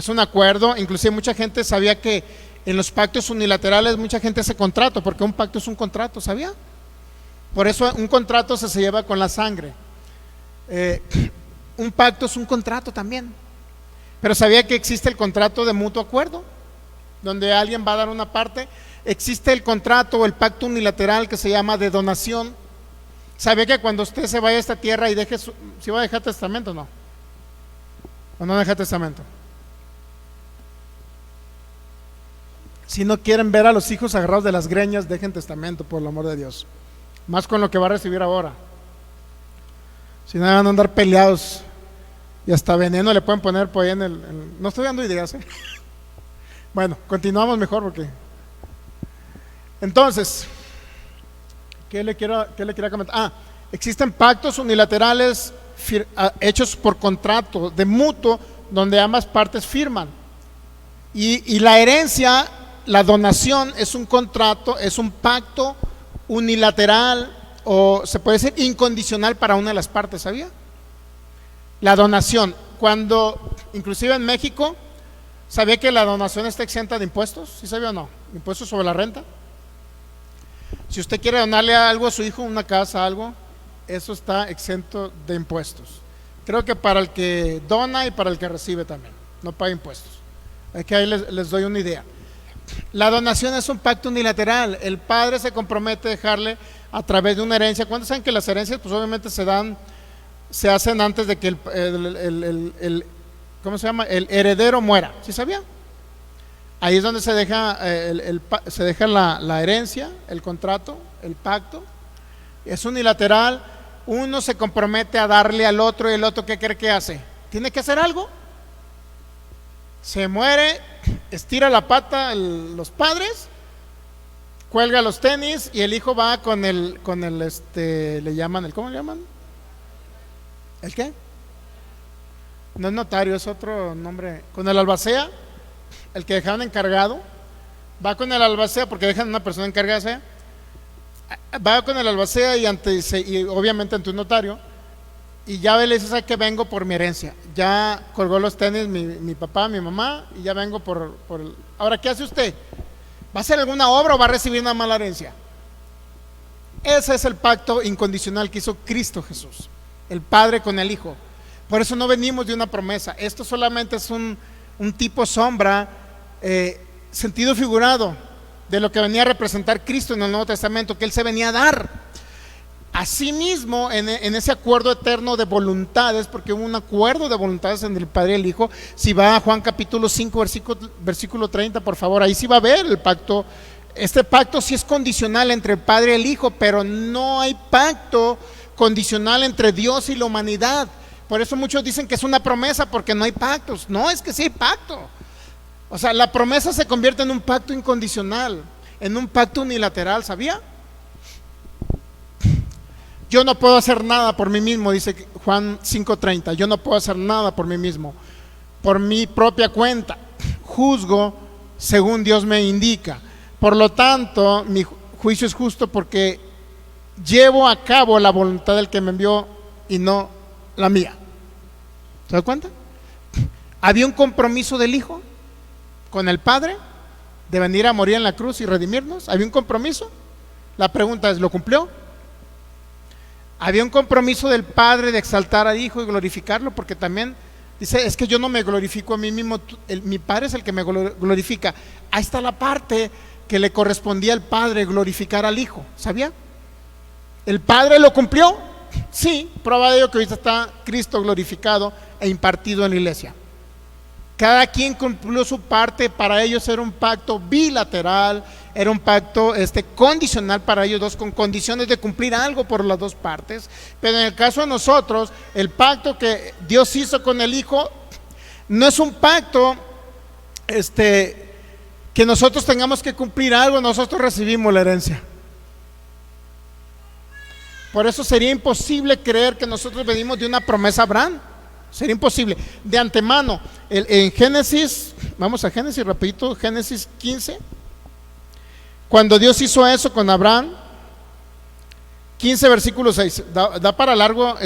un acuerdo. Inclusive mucha gente sabía que en los pactos unilaterales mucha gente hace contrato, porque un pacto es un contrato, ¿sabía? Por eso un contrato se lleva con la sangre. Un pacto es un contrato también. Pero sabía que existe el contrato de mutuo acuerdo, donde alguien va a dar una parte. Existe el contrato o el pacto unilateral que se llama de donación. ¿Sabía que cuando usted se vaya a esta tierra y deje si va a dejar testamento o no? ¿O no deja testamento? Si no quieren ver a los hijos agarrados de las greñas, dejen testamento, por el amor de Dios. Más con lo que va a recibir ahora. Si no, van a andar peleados y hasta veneno le pueden poner por ahí no estoy dando ideas, ¿eh? Bueno, continuamos mejor porque... Entonces, ¿qué le quería comentar? existen pactos unilaterales hechos por contrato de mutuo, donde ambas partes firman. Y la herencia, la donación, es un contrato, es un pacto unilateral, o se puede decir incondicional para una de las partes, ¿sabía? La donación, cuando, inclusive en México, ¿sabía que la donación está exenta de impuestos? ¿Sí sabía o no? Impuestos sobre la renta. Si usted quiere donarle algo a su hijo, una casa, algo, eso está exento de impuestos. Creo que para el que dona y para el que recibe también, no paga impuestos. Aquí ahí les doy una idea. La donación es un pacto unilateral. El padre se compromete a dejarle a través de una herencia. ¿Cuántos saben que las herencias pues obviamente se hacen antes de que ¿cómo se llama? El heredero muera? ¿Sí sabía? Ahí es donde se deja, la herencia, el contrato, el pacto. Es unilateral. Uno se compromete a darle al otro, y el otro, ¿qué cree que hace? ¿Tiene que hacer algo? Se muere, estira la pata los padres, cuelga los tenis y el hijo va con el le llaman, ¿cómo le llaman? ¿El qué? No es notario, es otro nombre. Con el albacea, el que dejaron encargado, va con el albacea porque dejan una persona encargada, va con el albacea y obviamente ante un notario, y ya le dice: ¿sabe qué? Vengo por mi herencia. Ya colgó los tenis mi papá, mi mamá, y ya vengo por Ahora, ¿qué hace usted? ¿Va a hacer alguna obra o va a recibir una mala herencia? Ese es el pacto incondicional que hizo Cristo Jesús, el Padre con el Hijo. Por eso no venimos de una promesa. Esto solamente es un tipo sombra, sentido figurado de lo que venía a representar Cristo en el Nuevo Testamento, que Él se venía a dar. Asimismo, en ese acuerdo eterno de voluntades, porque hubo un acuerdo de voluntades entre el Padre y el Hijo. Si va a Juan capítulo 5, versículo 30, por favor, ahí sí va a ver el pacto. Este pacto sí es condicional entre el Padre y el Hijo, pero no hay pacto condicional entre Dios y la humanidad. Por eso muchos dicen que es una promesa, porque no hay pactos. No, es que sí hay pacto. O sea, la promesa se convierte en un pacto incondicional, en un pacto unilateral, ¿sabía? Yo no puedo hacer nada por mí mismo, dice Juan 5:30. Yo no puedo hacer nada por mí mismo, por mi propia cuenta. Juzgo según Dios me indica. Por lo tanto, mi juicio es justo porque llevo a cabo la voluntad del que me envió y no la mía. ¿Se da cuenta? Había un compromiso del Hijo con el Padre de venir a morir en la cruz y redimirnos. Había un compromiso. La pregunta es: ¿lo cumplió? Había un compromiso del Padre de exaltar al Hijo y glorificarlo, porque también dice: es que yo no me glorifico a mí mismo, mi Padre es el que me glorifica. Ahí está la parte que le correspondía al Padre, glorificar al Hijo. ¿Sabía? ¿El Padre lo cumplió? Sí, prueba de ello que ahorita está Cristo glorificado e impartido en la iglesia. Cada quien cumplió su parte. Para ellos era un pacto bilateral, era un pacto condicional para ellos dos, con condiciones de cumplir algo por las dos partes. Pero en el caso de nosotros, el pacto que Dios hizo con el Hijo no es un pacto que nosotros tengamos que cumplir algo. Nosotros recibimos la herencia. Por eso sería imposible creer que nosotros venimos de una promesa a Abraham. Sería imposible. De antemano, en Génesis, vamos a Génesis rapidito, Génesis 15. Cuando Dios hizo eso con Abraham, 15 versículo 6, da para largo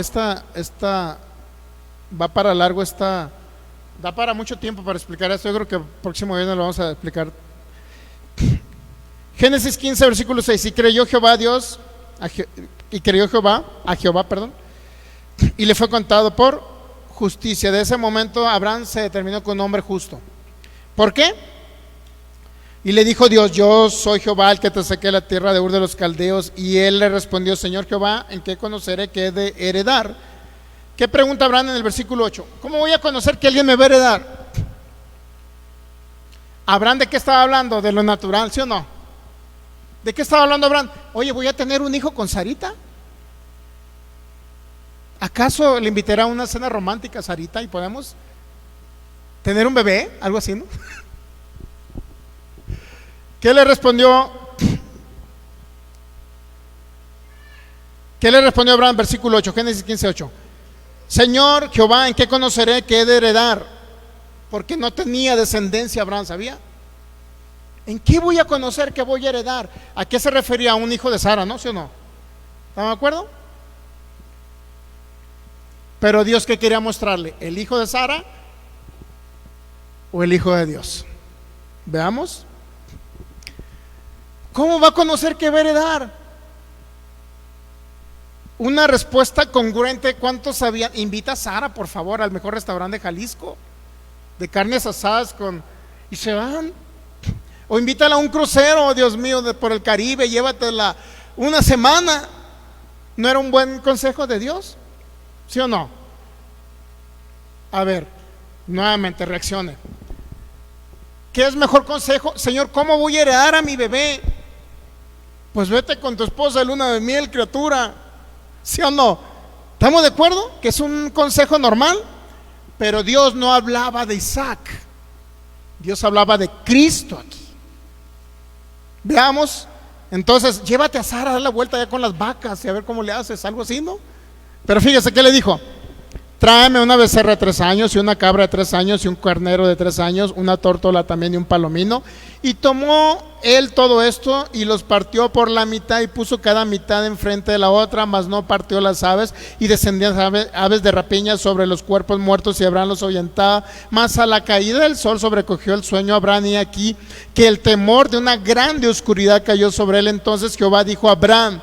da para mucho tiempo para explicar esto. Yo creo que el próximo viernes lo vamos a explicar. Génesis 15 versículo 6, y creyó Jehová a Dios, a Jehová, y le fue contado por justicia. De ese momento Abraham se determinó como un hombre justo. ¿Por qué? Y le dijo Dios: yo soy Jehová, el que te saqué de la tierra de Ur de los Caldeos. Y él le respondió: Señor Jehová, ¿en qué conoceré que he de heredar? ¿Qué pregunta Abraham en el versículo 8? ¿Cómo voy a conocer que alguien me va a heredar? ¿Abraham de qué estaba hablando? ¿De lo natural, sí o no? ¿De qué estaba hablando Abraham? Oye, voy a tener un hijo con Sarita. ¿Acaso le invitará a una cena romántica a Sarita y podemos tener un bebé? Algo así, ¿no? ¿Qué le respondió? ¿Qué le respondió Abraham? Versículo 8, Génesis 15:8. Señor Jehová, ¿en qué conoceré que he de heredar? porque no tenía descendencia Abraham, ¿sabía? ¿En qué voy a conocer que voy a heredar? ¿A qué se refería? A un hijo de Sara, ¿no? ¿Sí o no? ¿Están de acuerdo? Pero Dios, ¿qué quería mostrarle? ¿El hijo de Sara o el hijo de Dios? Veamos. ¿Cómo va a conocer que va a heredar? Una respuesta congruente. ¿Cuántos sabían? Invita a Sara, por favor, al mejor restaurante de Jalisco, de carnes asadas y se van. O invítala a un crucero, Dios mío, por el Caribe, llévatela una semana. ¿No era un buen consejo de Dios? ¿Sí o no? A ver, nuevamente reaccione. ¿Qué es mejor consejo? Señor, ¿cómo voy a heredar a mi bebé? Pues vete con tu esposa de luna de miel, criatura. ¿Sí o no? ¿Estamos de acuerdo? Que es un consejo normal. Pero Dios no hablaba de Isaac. Dios hablaba de Cristo aquí. Veamos. Entonces, llévate a Sara a dar la vuelta ya con las vacas y a ver cómo le haces, algo así, ¿no? Pero fíjese, ¿qué le dijo? Tráeme una becerra de 3 años y una cabra de 3 años y un carnero de 3 años, una tórtola también y un palomino. Y tomó él todo esto y los partió por la mitad y puso cada mitad enfrente de la otra, mas no partió las aves, y descendían aves de rapiña sobre los cuerpos muertos y Abraham los ahuyentaba. Mas a la caída del sol sobrecogió el sueño a Abraham, y aquí que el temor de una grande oscuridad cayó sobre él. Entonces Jehová dijo a Abraham: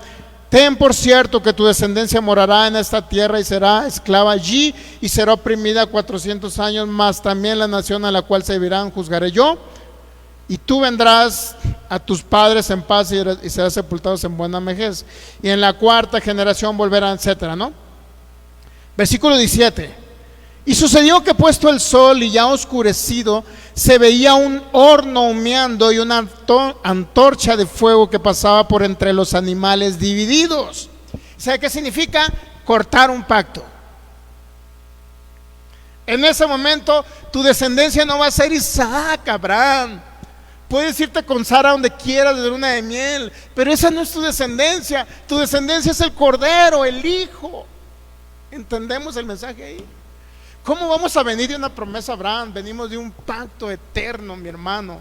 ten por cierto que tu descendencia morará en esta tierra y será esclava allí y será oprimida 400 años, mas también la nación a la cual servirán juzgaré yo, y tú vendrás a tus padres en paz y serás sepultados en buena vejez, y en la 4ª generación volverán, etcétera, ¿no? Versículo 17. Y sucedió que puesto el sol y ya oscurecido, se veía un horno humeando y una antorcha de fuego que pasaba por entre los animales divididos. ¿Sabe qué significa? Cortar un pacto. En ese momento tu descendencia no va a ser Isaac, Abraham. Puedes irte con Sara donde quieras de luna de miel, pero esa no es tu descendencia. Tu descendencia es el cordero, el hijo. ¿Entendemos el mensaje ahí? ¿Cómo vamos a venir de una promesa, Abraham? Venimos de un pacto eterno, mi hermano.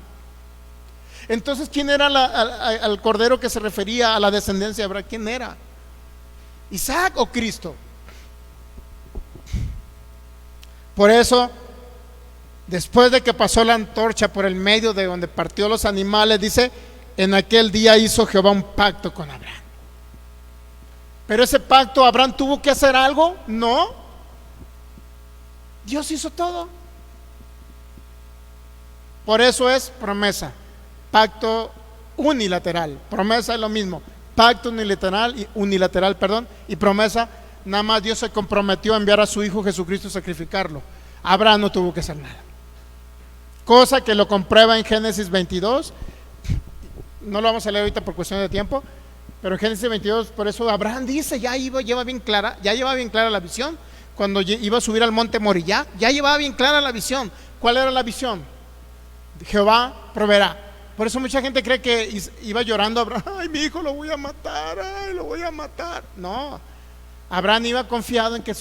Entonces, ¿quién era al cordero que se refería a la descendencia de Abraham? ¿Quién era? ¿Isaac o Cristo? Por eso, después de que pasó la antorcha por el medio de donde partió los animales, dice: en aquel día hizo Jehová un pacto con Abraham. Pero ese pacto, ¿Abraham tuvo que hacer algo? No. Dios hizo todo. Por eso es promesa. Pacto unilateral. Promesa es lo mismo. Pacto unilateral, y promesa, nada más Dios se comprometió a enviar a su Hijo Jesucristo a sacrificarlo. Abraham no tuvo que hacer nada. Cosa que lo comprueba en Génesis 22. No lo vamos a leer ahorita por cuestión de tiempo, pero en Génesis 22, por eso Abraham dice, ya lleva bien clara la visión. Cuando iba a subir al monte Moriah, ya llevaba bien clara la visión. ¿Cuál era la visión? Jehová proveerá. Por eso mucha gente cree que iba llorando a Abraham: ay, mi hijo lo voy a matar, ay, lo voy a matar. No, Abraham iba confiado en que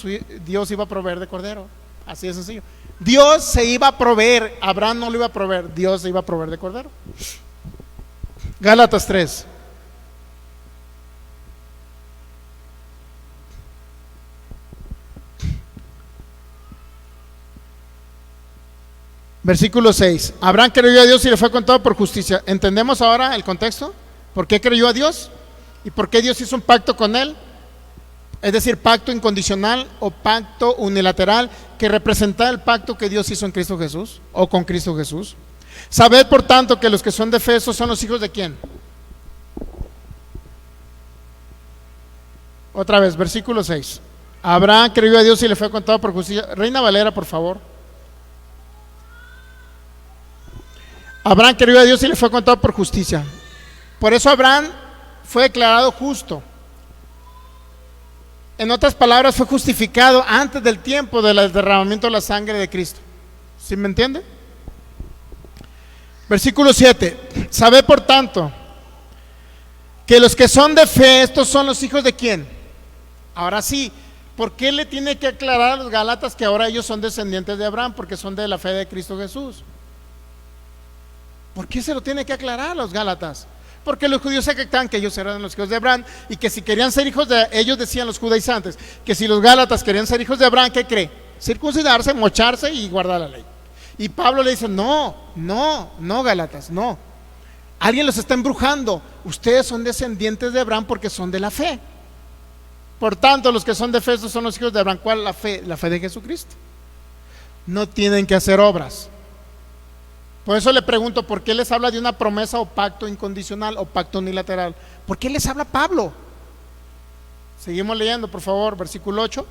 Dios iba a proveer de cordero. Así de sencillo. Dios se iba a proveer. Abraham no lo iba a proveer, Dios se iba a proveer de cordero. Gálatas 3. Versículo 6. Abraham creyó a Dios y le fue contado por justicia. ¿Entendemos ahora el contexto? ¿Por qué creyó a Dios? ¿Y por qué Dios hizo un pacto con él? Es decir, pacto incondicional o pacto unilateral, que representa el pacto que Dios hizo en Cristo Jesús o con Cristo Jesús. Sabed por tanto que los que son de fe, esos son los hijos de ¿quién? Otra vez, versículo 6. Abraham creyó a Dios y le fue contado por justicia. Reina Valera, por favor. Abraham creyó a Dios y le fue contado por justicia. Por eso Abraham fue declarado justo. En otras palabras, fue justificado antes del tiempo del derramamiento de la sangre de Cristo. ¿Sí me entiende? Versículo 7. Sabed por tanto que los que son de fe, estos son los hijos de ¿quién? Ahora sí, ¿Por qué le tiene que aclarar a los Gálatas que ahora ellos son descendientes de Abraham? Porque son de la fe de Cristo Jesús. ¿Por qué se lo tiene que aclarar a los Gálatas? Porque los judíos se jactaban que ellos eran los hijos de Abraham y que si querían ser hijos de ellos, decían los judaizantes, que si los Gálatas querían ser hijos de Abraham, ¿qué cree? Circuncidarse, mocharse y guardar la ley. Y Pablo le dice, no, Gálatas, no. Alguien los está embrujando. Ustedes son descendientes de Abraham porque son de la fe. Por tanto, los que son de fe son los hijos de Abraham. ¿Cuál? La fe de Jesucristo. No tienen que hacer obras. Por eso le pregunto, ¿por qué les habla de una promesa o pacto incondicional o pacto unilateral? ¿Por qué les habla Pablo? Seguimos leyendo, por favor, versículo 8.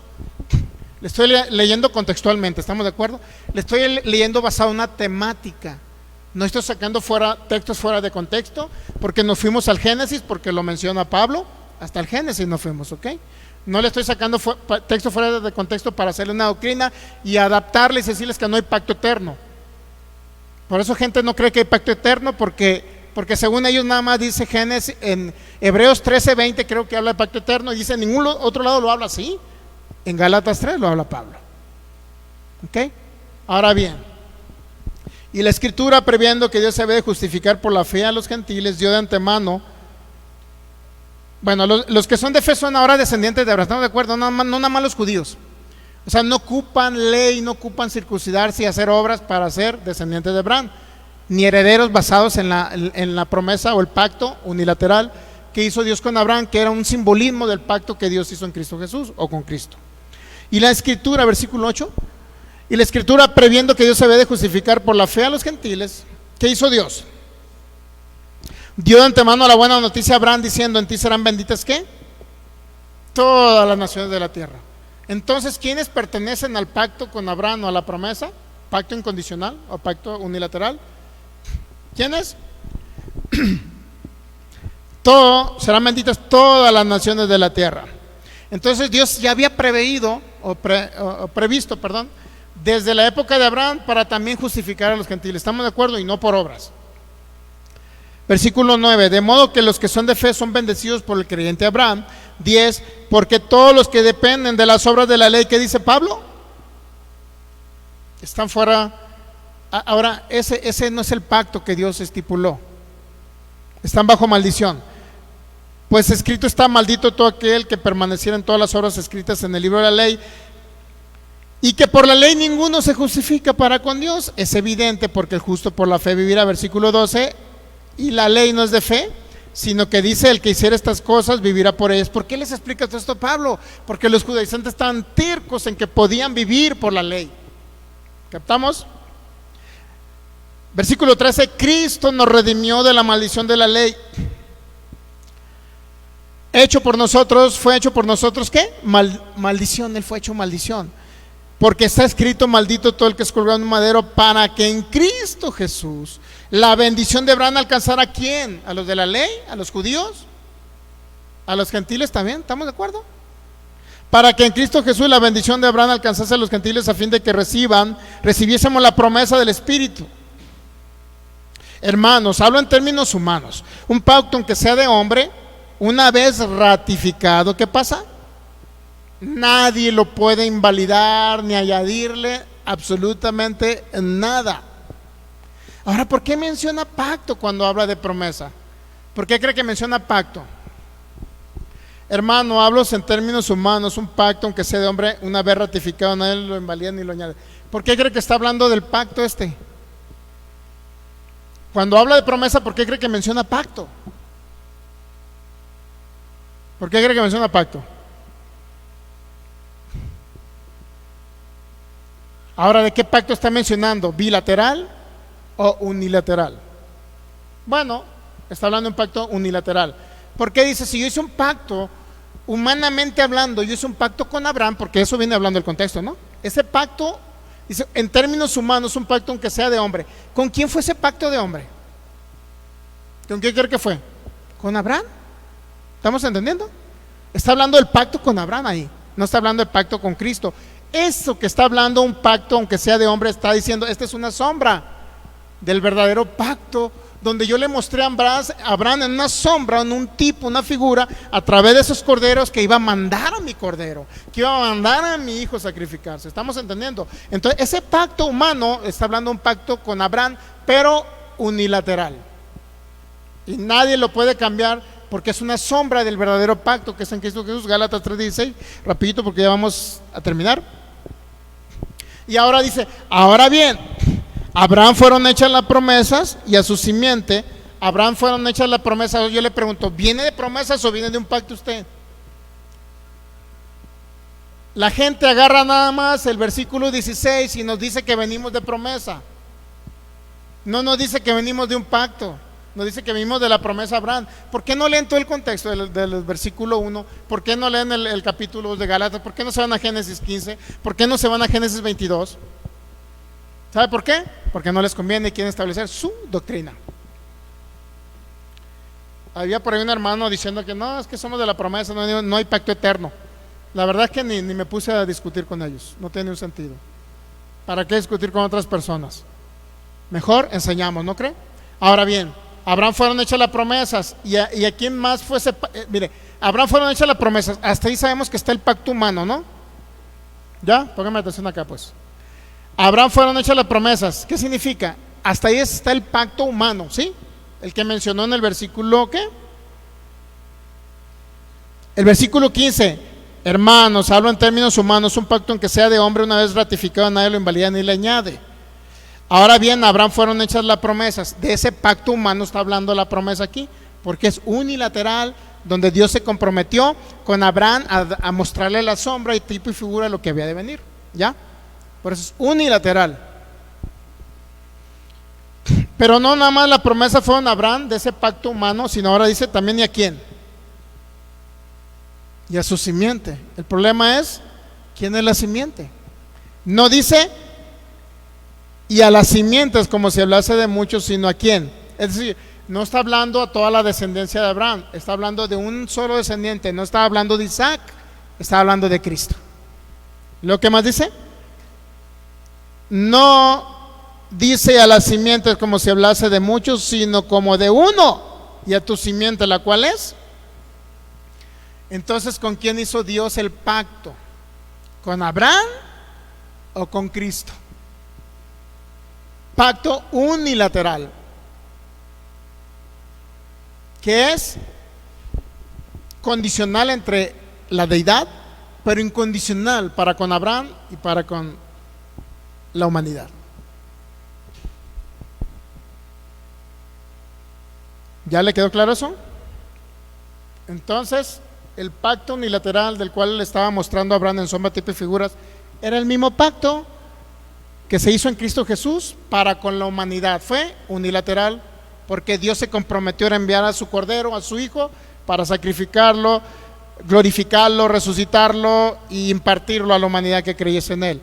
Le estoy leyendo contextualmente, ¿estamos de acuerdo? Le estoy leyendo basado en una temática. No estoy sacando textos fuera de contexto, porque nos fuimos al Génesis, porque lo menciona Pablo. Hasta el Génesis nos fuimos, ¿ok? No le estoy sacando texto fuera de contexto para hacerle una doctrina y adaptarles y decirles que no hay pacto eterno. Por eso gente no cree que hay pacto eterno, porque según ellos nada más dice Génesis, en Hebreos 13:20 creo que habla de pacto eterno, y dice en ningún otro lado lo habla así. En Gálatas 3 lo habla Pablo. ¿Ok? Ahora bien, y la Escritura, previendo que Dios se había de justificar por la fe a los gentiles, dio de antemano. Bueno, los que son de fe son ahora descendientes de Abraham, ¿estamos de acuerdo? No nada más los judíos. O sea, no ocupan ley, no ocupan circuncidarse y hacer obras para ser descendientes de Abraham, ni herederos basados en la promesa o el pacto unilateral que hizo Dios con Abraham, que era un simbolismo del pacto que Dios hizo en Cristo Jesús o con Cristo. Y la Escritura, versículo 8, y la Escritura, previendo que Dios se había de justificar por la fe a los gentiles, ¿qué hizo Dios? Dio de antemano la buena noticia a Abraham, diciendo: en ti serán benditas, ¿qué? Todas las naciones de la tierra. Entonces, ¿quiénes pertenecen al pacto con Abraham o a la promesa? ¿Pacto incondicional o pacto unilateral? ¿Quiénes? Serán benditas todas las naciones de la tierra. Entonces Dios ya había previsto, desde la época de Abraham, para también justificar a los gentiles. ¿Estamos de acuerdo? Y no por obras. Versículo 9, de modo que los que son de fe son bendecidos por el creyente Abraham. 10, porque todos los que dependen de las obras de la ley, ¿qué dice Pablo? Están fuera. Ahora, ese no es el pacto que Dios estipuló. Están bajo maldición. Pues escrito está: maldito todo aquel que permaneciera en todas las obras escritas en el libro de la ley, y que por la ley ninguno se justifica para con Dios. Es evidente, porque el justo por la fe vivirá. Versículo 12, y la ley no es de fe, sino que dice: el que hiciera estas cosas vivirá por ellas. ¿Por qué les explica todo esto Pablo? Porque los judaizantes estaban tercos en que podían vivir por la ley. ¿Captamos? Versículo 13, Cristo nos redimió de la maldición de la ley. Hecho por nosotros, fue hecho por nosotros, ¿qué? Maldición, Él fue hecho maldición. Porque está escrito: maldito todo el que es colgado en un madero, para que en Cristo Jesús la bendición de Abraham alcanzara ¿a quién? ¿A los de la ley? ¿A los judíos? ¿A los gentiles también? ¿Estamos de acuerdo? Para que en Cristo Jesús la bendición de Abraham alcanzase a los gentiles, a fin de que recibiésemos la promesa del Espíritu. Hermanos, hablo en términos humanos. Un pacto, aunque sea de hombre, una vez ratificado, ¿qué pasa? Nadie lo puede invalidar ni añadirle absolutamente nada. Ahora, ¿por qué menciona pacto cuando habla de promesa? ¿Por qué cree que menciona pacto? Hermano, hablo en términos humanos. Un pacto, aunque sea de hombre, una vez ratificado, nadie lo invalida ni lo añade. ¿Por qué cree que está hablando del pacto este? Cuando habla de promesa, ¿por qué cree que menciona pacto? ¿Por qué cree que menciona pacto? Ahora, ¿de qué pacto está mencionando? ¿Bilateral o unilateral? Bueno, está hablando de un pacto unilateral. ¿Por qué dice, si yo hice un pacto, humanamente hablando, yo hice un pacto con Abraham? Porque eso viene hablando del contexto, ¿no? Ese pacto, dice, en términos humanos, un pacto aunque sea de hombre. ¿Con quién fue ese pacto de hombre? ¿Con quién cree que fue? ¿Con Abraham? ¿Estamos entendiendo? Está hablando del pacto con Abraham ahí. No está hablando del pacto con Cristo. Eso que está hablando un pacto, aunque sea de hombre, está diciendo, esta es una sombra del verdadero pacto donde yo le mostré a Abraham en una sombra, en un tipo, una figura, a través de esos corderos, que iba a mandar a mi cordero, que iba a mandar a mi hijo a sacrificarse. ¿Estamos entendiendo? Entonces, ese pacto humano está hablando de un pacto con Abraham, pero unilateral. Y nadie lo puede cambiar, porque es una sombra del verdadero pacto que es en Cristo Jesús. Gálatas 3:16, rapidito porque ya vamos a terminar. Y ahora dice, ahora bien, a Abraham fueron hechas las promesas y a su simiente, Abraham fueron hechas las promesas. Yo le pregunto, ¿viene de promesas o viene de un pacto usted? La gente agarra nada más el versículo 16 y nos dice que venimos de promesa. No nos dice que venimos de un pacto, nos dice que venimos de la promesa a Abraham. ¿Por qué no leen todo el contexto del versículo 1? ¿Por qué no leen el capítulo 2 de Gálatas? ¿Por qué no se van a Génesis 15? ¿Por qué no se van a Génesis 22? ¿Sabe por qué? Porque no les conviene y quieren establecer su doctrina. Había por ahí un hermano diciendo que no, es que somos de la promesa, no hay pacto eterno. La verdad es que ni me puse a discutir con ellos, no tiene un sentido. ¿Para qué discutir con otras personas? Mejor enseñamos, ¿no cree? Ahora bien, a Abraham fueron hechas las promesas, y a quién más fue mire, a Abraham fueron hechas las promesas. Hasta ahí sabemos que está el pacto humano, ¿no? ¿Ya? Póngame atención acá, pues. A Abraham fueron hechas las promesas. ¿Qué significa? Hasta ahí está el pacto humano, ¿sí? El que mencionó en el versículo, ¿qué? El versículo 15. Hermanos, hablo en términos humanos, un pacto aunque sea de hombre, una vez ratificado, nadie lo invalida ni le añade. Ahora bien, a Abraham fueron hechas las promesas. De ese pacto humano está hablando la promesa aquí, porque es unilateral, donde Dios se comprometió con Abraham a mostrarle la sombra y tipo y figura de lo que había de venir, ¿ya? Por eso es unilateral. Pero no nada más la promesa fue a Abraham de ese pacto humano, sino ahora dice también ¿y a quién? Y a su simiente. El problema es, ¿quién es la simiente? No dice y a las simientes como si hablase de muchos, sino a quién. Es decir, no está hablando a toda la descendencia de Abraham, está hablando de un solo descendiente, no está hablando de Isaac, está hablando de Cristo. ¿Lo que más dice? No dice a las simientes como si hablase de muchos, sino como de uno, y a tu simiente, ¿la cual es? Entonces, ¿con quién hizo Dios el pacto? ¿Con Abraham o con Cristo? Pacto unilateral, que es condicional entre la deidad, pero incondicional para con Abraham y para con la humanidad. ¿Ya le quedó claro eso? Entonces, el pacto unilateral del cual le estaba mostrando a Abraham en sombra, tipo y figuras, era el mismo pacto que se hizo en Cristo Jesús para con la humanidad. Fue unilateral porque Dios se comprometió a enviar a su cordero, a su hijo, para sacrificarlo, glorificarlo, resucitarlo y impartirlo a la humanidad que creyese en él.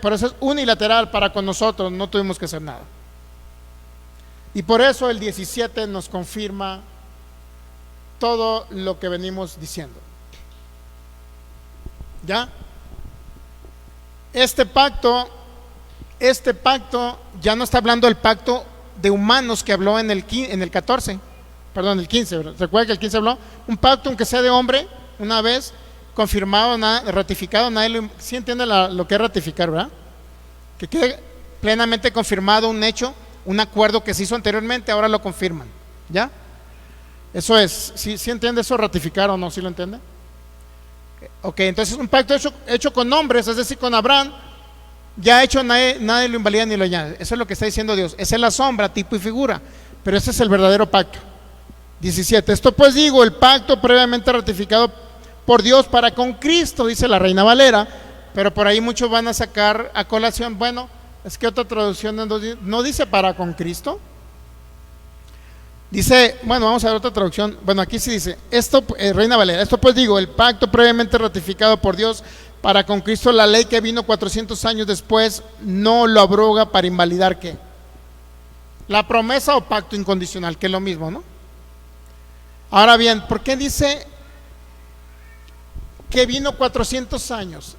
Por eso es unilateral para con nosotros, no tuvimos que hacer nada. Y por eso el 17 nos confirma todo lo que venimos diciendo. ¿Ya? Este pacto ya no está hablando del pacto de humanos que habló en el 14, perdón, el 15. Recuerda que el 15 habló un pacto aunque sea de hombre, una vez confirmado, ratificado, nadie sí entiende lo que es ratificar, ¿verdad? Que quede plenamente confirmado un hecho, un acuerdo que se hizo anteriormente, ahora lo confirman, ¿ya? Eso es, ¿sí entiende eso, ratificar o no? ¿Sí lo entiende? Ok, entonces un pacto hecho con hombres, es decir, con Abraham, ya hecho, nadie lo invalida ni lo añade. Eso es lo que está diciendo Dios. Esa es la sombra, tipo y figura, pero ese es el verdadero pacto. 17. Esto pues digo, el pacto previamente ratificado por Dios para con Cristo, dice la Reina Valera, pero por ahí muchos van a sacar a colación, bueno, es que otra traducción no dice para con Cristo. Dice, bueno, vamos a ver otra traducción. Bueno, aquí sí dice, esto, Reina Valera, esto pues digo, el pacto previamente ratificado por Dios para con Cristo, la ley que vino 400 años después, no lo abroga para invalidar ¿qué? La promesa o pacto incondicional, que es lo mismo, ¿no? Ahora bien, ¿por qué dice que vino 400 años?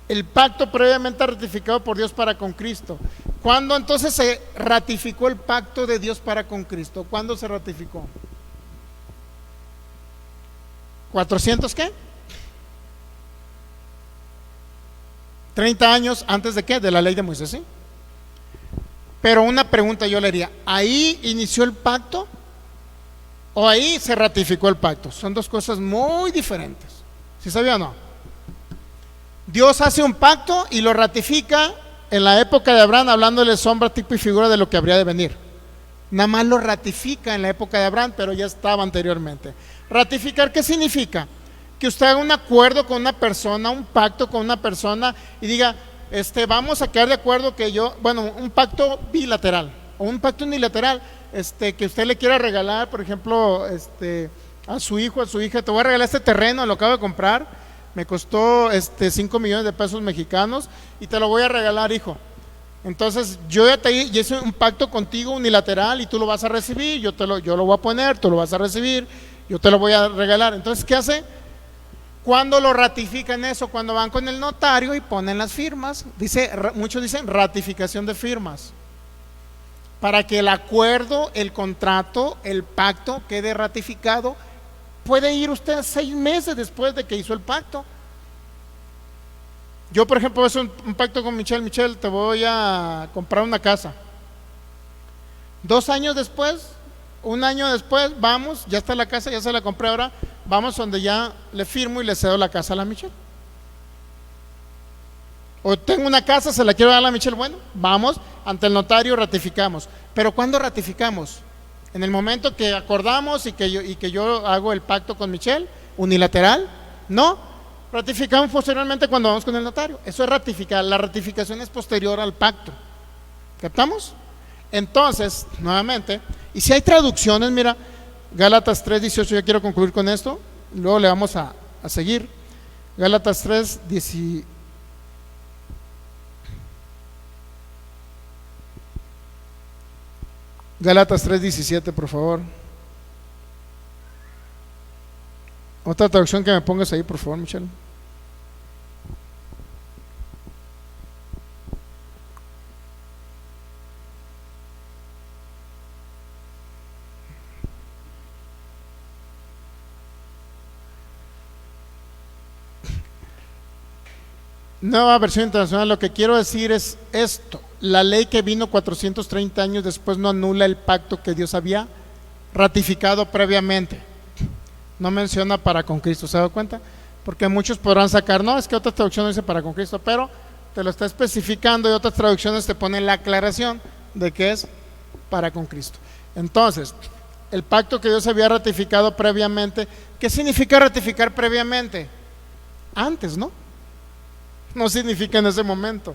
El pacto previamente ratificado por Dios para con Cristo. ¿Cuándo entonces se ratificó el pacto de Dios para con Cristo? ¿Cuándo se ratificó? ¿400 qué? 30 años antes de qué? De la ley de Moisés, ¿sí? Pero una pregunta yo le haría, ¿ahí inició el pacto o ahí se ratificó el pacto? Son dos cosas muy diferentes. ¿Sí sabía o no? Dios hace un pacto y lo ratifica en la época de Abraham, hablándole sombra, tipo y figura de lo que habría de venir. Nada más lo ratifica en la época de Abraham, pero ya estaba anteriormente. ¿Ratificar qué significa? Que usted haga un acuerdo con una persona, un pacto con una persona y diga, vamos a quedar de acuerdo que un pacto bilateral o un pacto unilateral, que usted le quiera regalar, por ejemplo, a su hijo, a su hija, te voy a regalar este terreno, lo acabo de comprar, me costó 5 millones de pesos mexicanos y te lo voy a regalar, hijo. Entonces yo ya hice un pacto contigo unilateral y tú lo vas a recibir, yo lo voy a poner, tú lo vas a recibir, yo te lo voy a regalar. Entonces, ¿qué hace? Cuando lo ratifican eso, cuando van con el notario y ponen las firmas, muchos dicen ratificación de firmas, para que el acuerdo, el contrato, el pacto quede ratificado. Puede ir usted 6 meses después de que hizo el pacto. Yo, por ejemplo, hice un pacto con Michelle, te voy a comprar una casa. 2 años después, 1 año después, vamos, ya está la casa, ya se la compré ahora, vamos donde ya le firmo y le cedo la casa a la Michelle. O tengo una casa, se la quiero dar a la Michelle, bueno, vamos, ante el notario ratificamos. Pero ¿cuándo ratificamos? En el momento que acordamos y que yo hago el pacto con Michelle, unilateral, no, ratificamos posteriormente cuando vamos con el notario. Eso es ratificar, la ratificación es posterior al pacto. ¿Captamos? Entonces, nuevamente, y si hay traducciones, mira, Gálatas 3:18, ya quiero concluir con esto, luego le vamos a seguir. Gálatas 3:18. Gálatas 3:17, por favor. Otra traducción que me pongas ahí, por favor, Michelle. Nueva versión internacional. Lo que quiero decir es esto: la ley que vino 430 años después no anula el pacto que Dios había ratificado previamente. No menciona para con Cristo, ¿se da cuenta? Porque muchos podrán sacar, no, es que otra traducción no dice para con Cristo, pero te lo está especificando y otras traducciones te ponen la aclaración de que es para con Cristo. Entonces, el pacto que Dios había ratificado previamente, ¿qué significa ratificar previamente? Antes, ¿no? No significa en ese momento.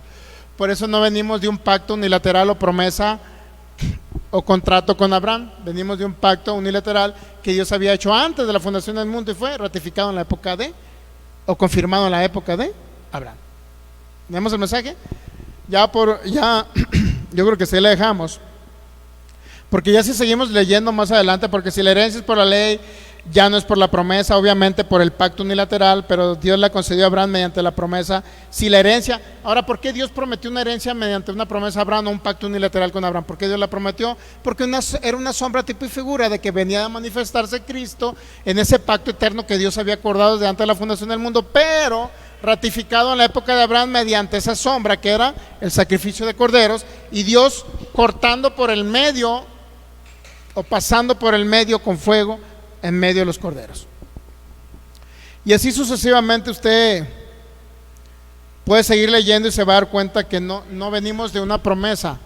Por eso no venimos de un pacto unilateral o promesa o contrato con Abraham. Venimos de un pacto unilateral que Dios había hecho antes de la fundación del mundo y fue ratificado en la época o confirmado en la época de Abraham. ¿Tenemos el mensaje? Ya yo creo que sí le dejamos, porque ya si seguimos leyendo más adelante, porque si la herencia es por la ley, ya no es por la promesa, obviamente por el pacto unilateral, pero Dios la concedió a Abraham mediante la promesa. Si la herencia, ahora, ¿por qué Dios prometió una herencia mediante una promesa a Abraham o un pacto unilateral con Abraham? ¿Por qué Dios la prometió? Porque era una sombra, tipo y figura de que venía a manifestarse Cristo en ese pacto eterno que Dios había acordado desde antes de la fundación del mundo, pero ratificado en la época de Abraham mediante esa sombra que era el sacrificio de corderos, y Dios cortando por el medio o pasando por el medio con fuego en medio de los corderos. Y así sucesivamente usted puede seguir leyendo y se va a dar cuenta que no venimos de una promesa,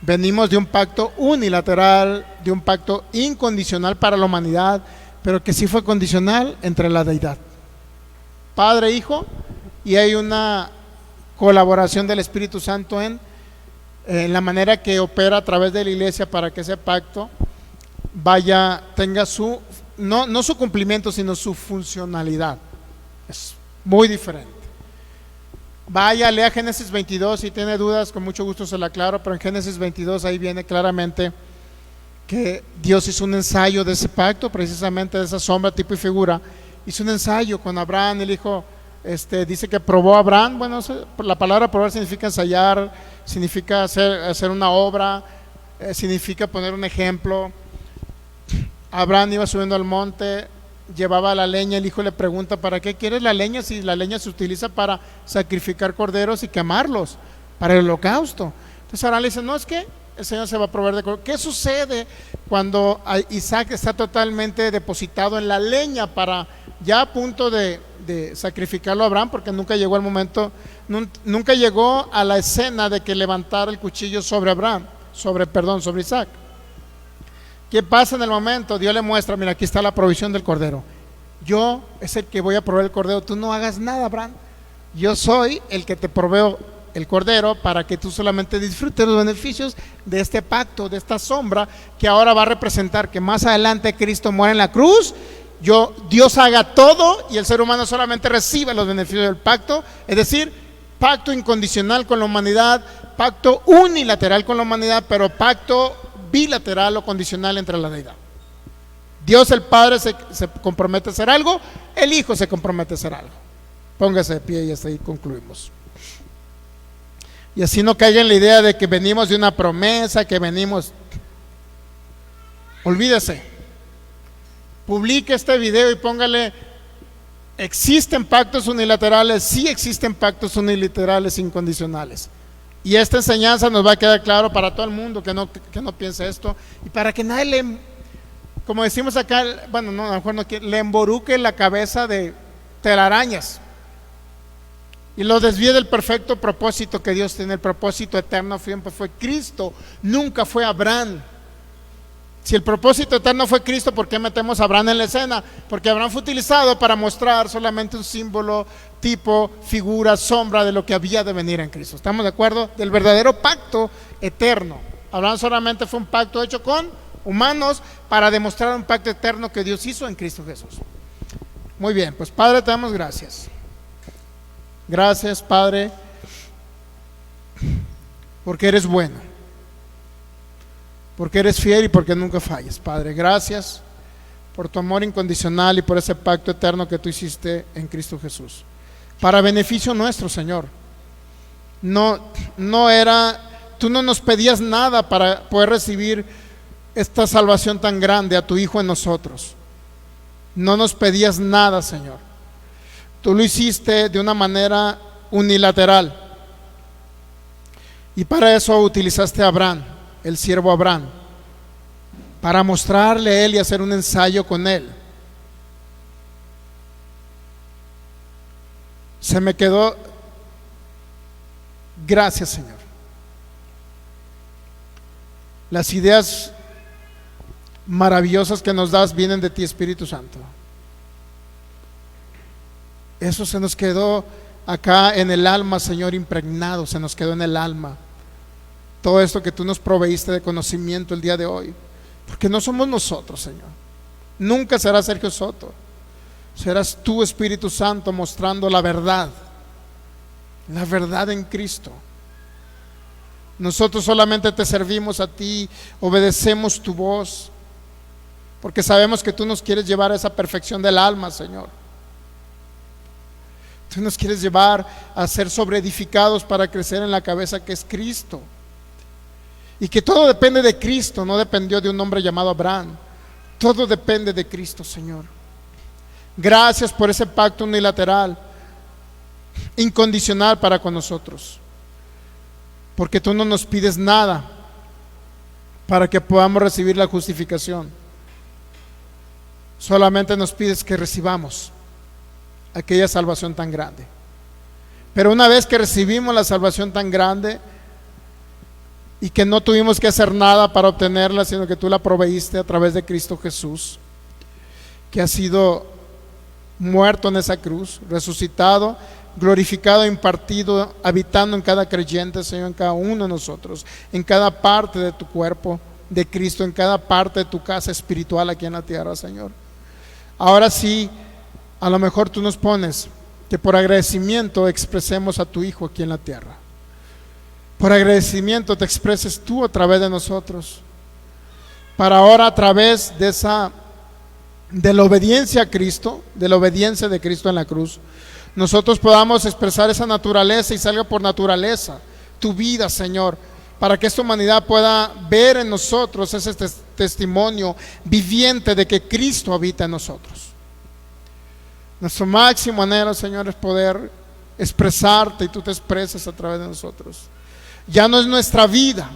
venimos de un pacto unilateral, de un pacto incondicional para la humanidad, pero que sí fue condicional entre la deidad, Padre e Hijo, y hay una colaboración del Espíritu Santo en la manera que opera a través de la iglesia para que ese pacto tenga no su cumplimiento, sino su funcionalidad. Es muy diferente. Vaya, lea Génesis 22, si tiene dudas, con mucho gusto se la aclaro, pero en Génesis 22 ahí viene claramente que Dios hizo un ensayo de ese pacto, precisamente de esa sombra, tipo y figura. Hizo un ensayo con Abraham, el hijo, dice que probó a Abraham. Bueno, la palabra probar significa ensayar, significa hacer una obra, significa poner un ejemplo. Abraham iba subiendo al monte, llevaba la leña, el hijo le pregunta: ¿para qué quieres la leña si la leña se utiliza para sacrificar corderos y quemarlos, para el holocausto? Entonces Abraham le dice: no, es que el Señor se va a proveer de cordero. ¿Qué sucede cuando Isaac está totalmente depositado en la leña para ya a punto de sacrificarlo a Abraham? Porque nunca llegó el momento, nunca llegó a la escena de que levantara el cuchillo sobre sobre Isaac. ¿Qué pasa en el momento? Dios le muestra: mira, aquí está la provisión del cordero. Yo es el que voy a proveer el cordero. Tú no hagas nada, Abraham. Yo soy el que te proveo el cordero para que tú solamente disfrutes los beneficios de este pacto, de esta sombra que ahora va a representar que más adelante Cristo muere en la cruz. Dios haga todo y el ser humano solamente recibe los beneficios del pacto, es decir, pacto incondicional con la humanidad, pacto unilateral con la humanidad, pero pacto bilateral o condicional entre la deidad. Dios el Padre se compromete a hacer algo, el Hijo se compromete a hacer algo. Póngase de pie y hasta ahí concluimos. Y así no caiga en la idea de que venimos de una promesa, que venimos. Olvídese. Publique este video y póngale: ¿existen pactos unilaterales? Sí, existen pactos unilaterales incondicionales. Y esta enseñanza nos va a quedar claro para todo el mundo que no piense esto, y para que nadie le, como decimos acá, bueno, no, a lo mejor no quiere, le emboruque la cabeza de telarañas y lo desvíe del perfecto propósito que Dios tiene. El propósito eterno siempre fue Cristo, nunca fue Abraham. Si el propósito eterno fue Cristo, ¿por qué metemos a Abraham en la escena? Porque Abraham fue utilizado para mostrar solamente un símbolo, tipo, figura, sombra de lo que había de venir en Cristo. ¿Estamos de acuerdo? Del verdadero pacto eterno. Abraham solamente fue un pacto hecho con humanos para demostrar un pacto eterno que Dios hizo en Cristo Jesús. Muy bien, pues Padre, te damos gracias. Gracias, Padre, porque eres bueno, porque eres fiel y porque nunca fallas. Padre, gracias por tu amor incondicional y por ese pacto eterno que tú hiciste en Cristo Jesús, para beneficio nuestro, Señor. Tú no nos pedías nada para poder recibir esta salvación tan grande a tu Hijo en nosotros. No nos pedías nada, Señor. Tú lo hiciste de una manera unilateral, y para eso utilizaste a Abraham, el siervo Abraham, para mostrarle a él y hacer un ensayo con él. Se me quedó. Gracias, Señor. Las ideas maravillosas que nos das vienen de ti, Espíritu Santo. Eso se nos quedó acá en el alma, Señor, impregnado, se nos quedó en el alma. Todo esto que tú nos proveíste de conocimiento el día de hoy, porque no somos nosotros, Señor. Nunca será Sergio Soto. Serás tú, Espíritu Santo, mostrando la verdad en Cristo. Nosotros solamente te servimos a ti, obedecemos tu voz, porque sabemos que tú nos quieres llevar a esa perfección del alma, Señor. Tú nos quieres llevar a ser sobreedificados para crecer en la cabeza que es Cristo. Y que todo depende de Cristo, no dependió de un hombre llamado Abraham. Todo depende de Cristo, Señor. Gracias por ese pacto unilateral, incondicional para con nosotros. Porque tú no nos pides nada para que podamos recibir la justificación. Solamente nos pides que recibamos aquella salvación tan grande. Pero una vez que recibimos la salvación tan grande y que no tuvimos que hacer nada para obtenerla, sino que tú la proveíste a través de Cristo Jesús, que ha sido muerto en esa cruz, resucitado, glorificado, impartido, habitando en cada creyente, Señor, en cada uno de nosotros, en cada parte de tu cuerpo de Cristo, en cada parte de tu casa espiritual aquí en la tierra, Señor. Ahora sí, a lo mejor tú nos pones que por agradecimiento expresemos a tu Hijo aquí en la tierra. Por agradecimiento te expreses tú a través de nosotros, para ahora a través de la obediencia a Cristo, de la obediencia de Cristo en la cruz, nosotros podamos expresar esa naturaleza y salga por naturaleza tu vida, Señor, para que esta humanidad pueda ver en nosotros ese testimonio viviente de que Cristo habita en nosotros. Nuestro máximo anhelo, Señor, es poder expresarte y tú te expresas a través de nosotros. Ya no es nuestra vida,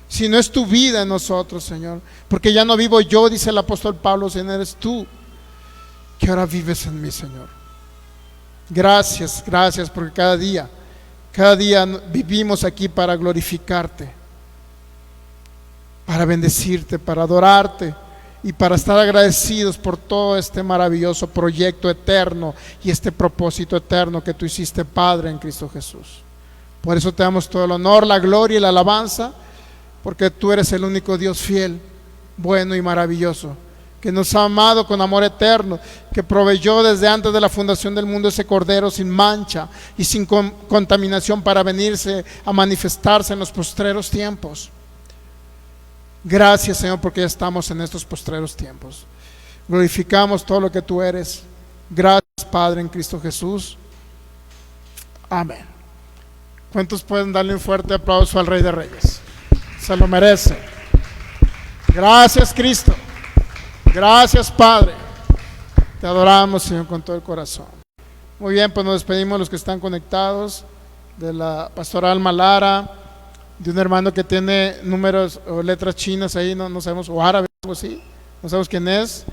sino es tu vida en nosotros, Señor, porque ya no vivo yo, dice el apóstol Pablo, sino eres tú que ahora vives en mí, Señor. Gracias, gracias, porque cada día vivimos aquí para glorificarte, para bendecirte, para adorarte y para estar agradecidos por todo este maravilloso proyecto eterno y este propósito eterno que tú hiciste, Padre, en Cristo Jesús. Por eso te damos todo el honor, la gloria y la alabanza, porque tú eres el único Dios fiel, bueno y maravilloso, que nos ha amado con amor eterno, que proveyó desde antes de la fundación del mundo ese Cordero sin mancha y sin contaminación para venirse a manifestarse en los postreros tiempos. Gracias, Señor, porque ya estamos en estos postreros tiempos. Glorificamos todo lo que tú eres. Gracias, Padre, en Cristo Jesús. Amén. ¿Cuántos pueden darle un fuerte aplauso al Rey de Reyes? Se lo merece. Gracias, Cristo. Gracias, Padre. Te adoramos, Señor, con todo el corazón. Muy bien, pues nos despedimos los que están conectados, de la pastora Alma Lara, de un hermano que tiene números o letras chinas ahí, no sabemos, o árabe, algo así, no sabemos quién es.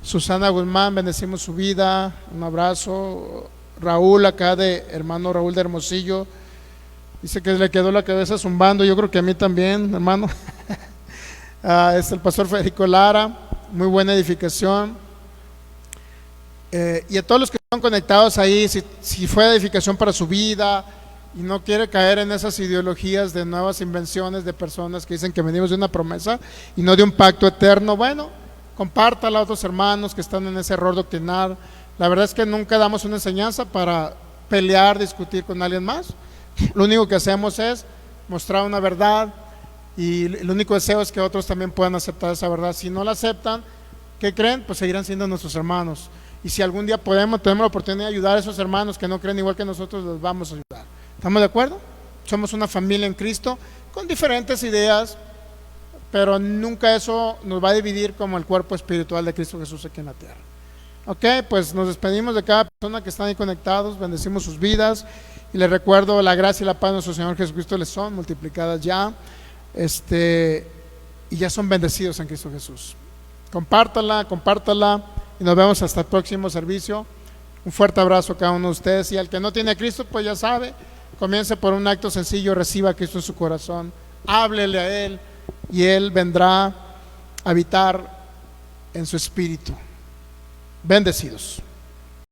Susana Guzmán, bendecimos su vida, un abrazo. Raúl, acá de hermano Raúl de Hermosillo, dice que le quedó la cabeza zumbando, yo creo que a mí también, hermano. Es el pastor Federico Lara, muy buena edificación. Y a todos los que están conectados ahí, si fue edificación para su vida y no quiere caer en esas ideologías de nuevas invenciones de personas que dicen que venimos de una promesa y no de un pacto eterno, bueno, compártala a otros hermanos que están en ese error doctrinal. La verdad es que nunca damos una enseñanza para pelear, discutir con alguien más. Lo único que hacemos es mostrar una verdad y el único deseo es que otros también puedan aceptar esa verdad. Si no la aceptan, ¿qué creen? Pues seguirán siendo nuestros hermanos. Y si algún día tenemos la oportunidad de ayudar a esos hermanos que no creen igual que nosotros, los vamos a ayudar. ¿Estamos de acuerdo? Somos una familia en Cristo con diferentes ideas, pero nunca eso nos va a dividir como el cuerpo espiritual de Cristo Jesús aquí en la tierra. Ok, pues nos despedimos de cada persona que están ahí conectados, bendecimos sus vidas y les recuerdo la gracia y la paz de nuestro Señor Jesucristo les son multiplicadas ya, y ya son bendecidos en Cristo Jesús. Compártala y nos vemos hasta el próximo servicio. Un fuerte abrazo a cada uno de ustedes, y al que no tiene a Cristo, pues ya sabe, comience por un acto sencillo, reciba a Cristo en su corazón, háblele a Él y Él vendrá a habitar en su espíritu. Bendecidos.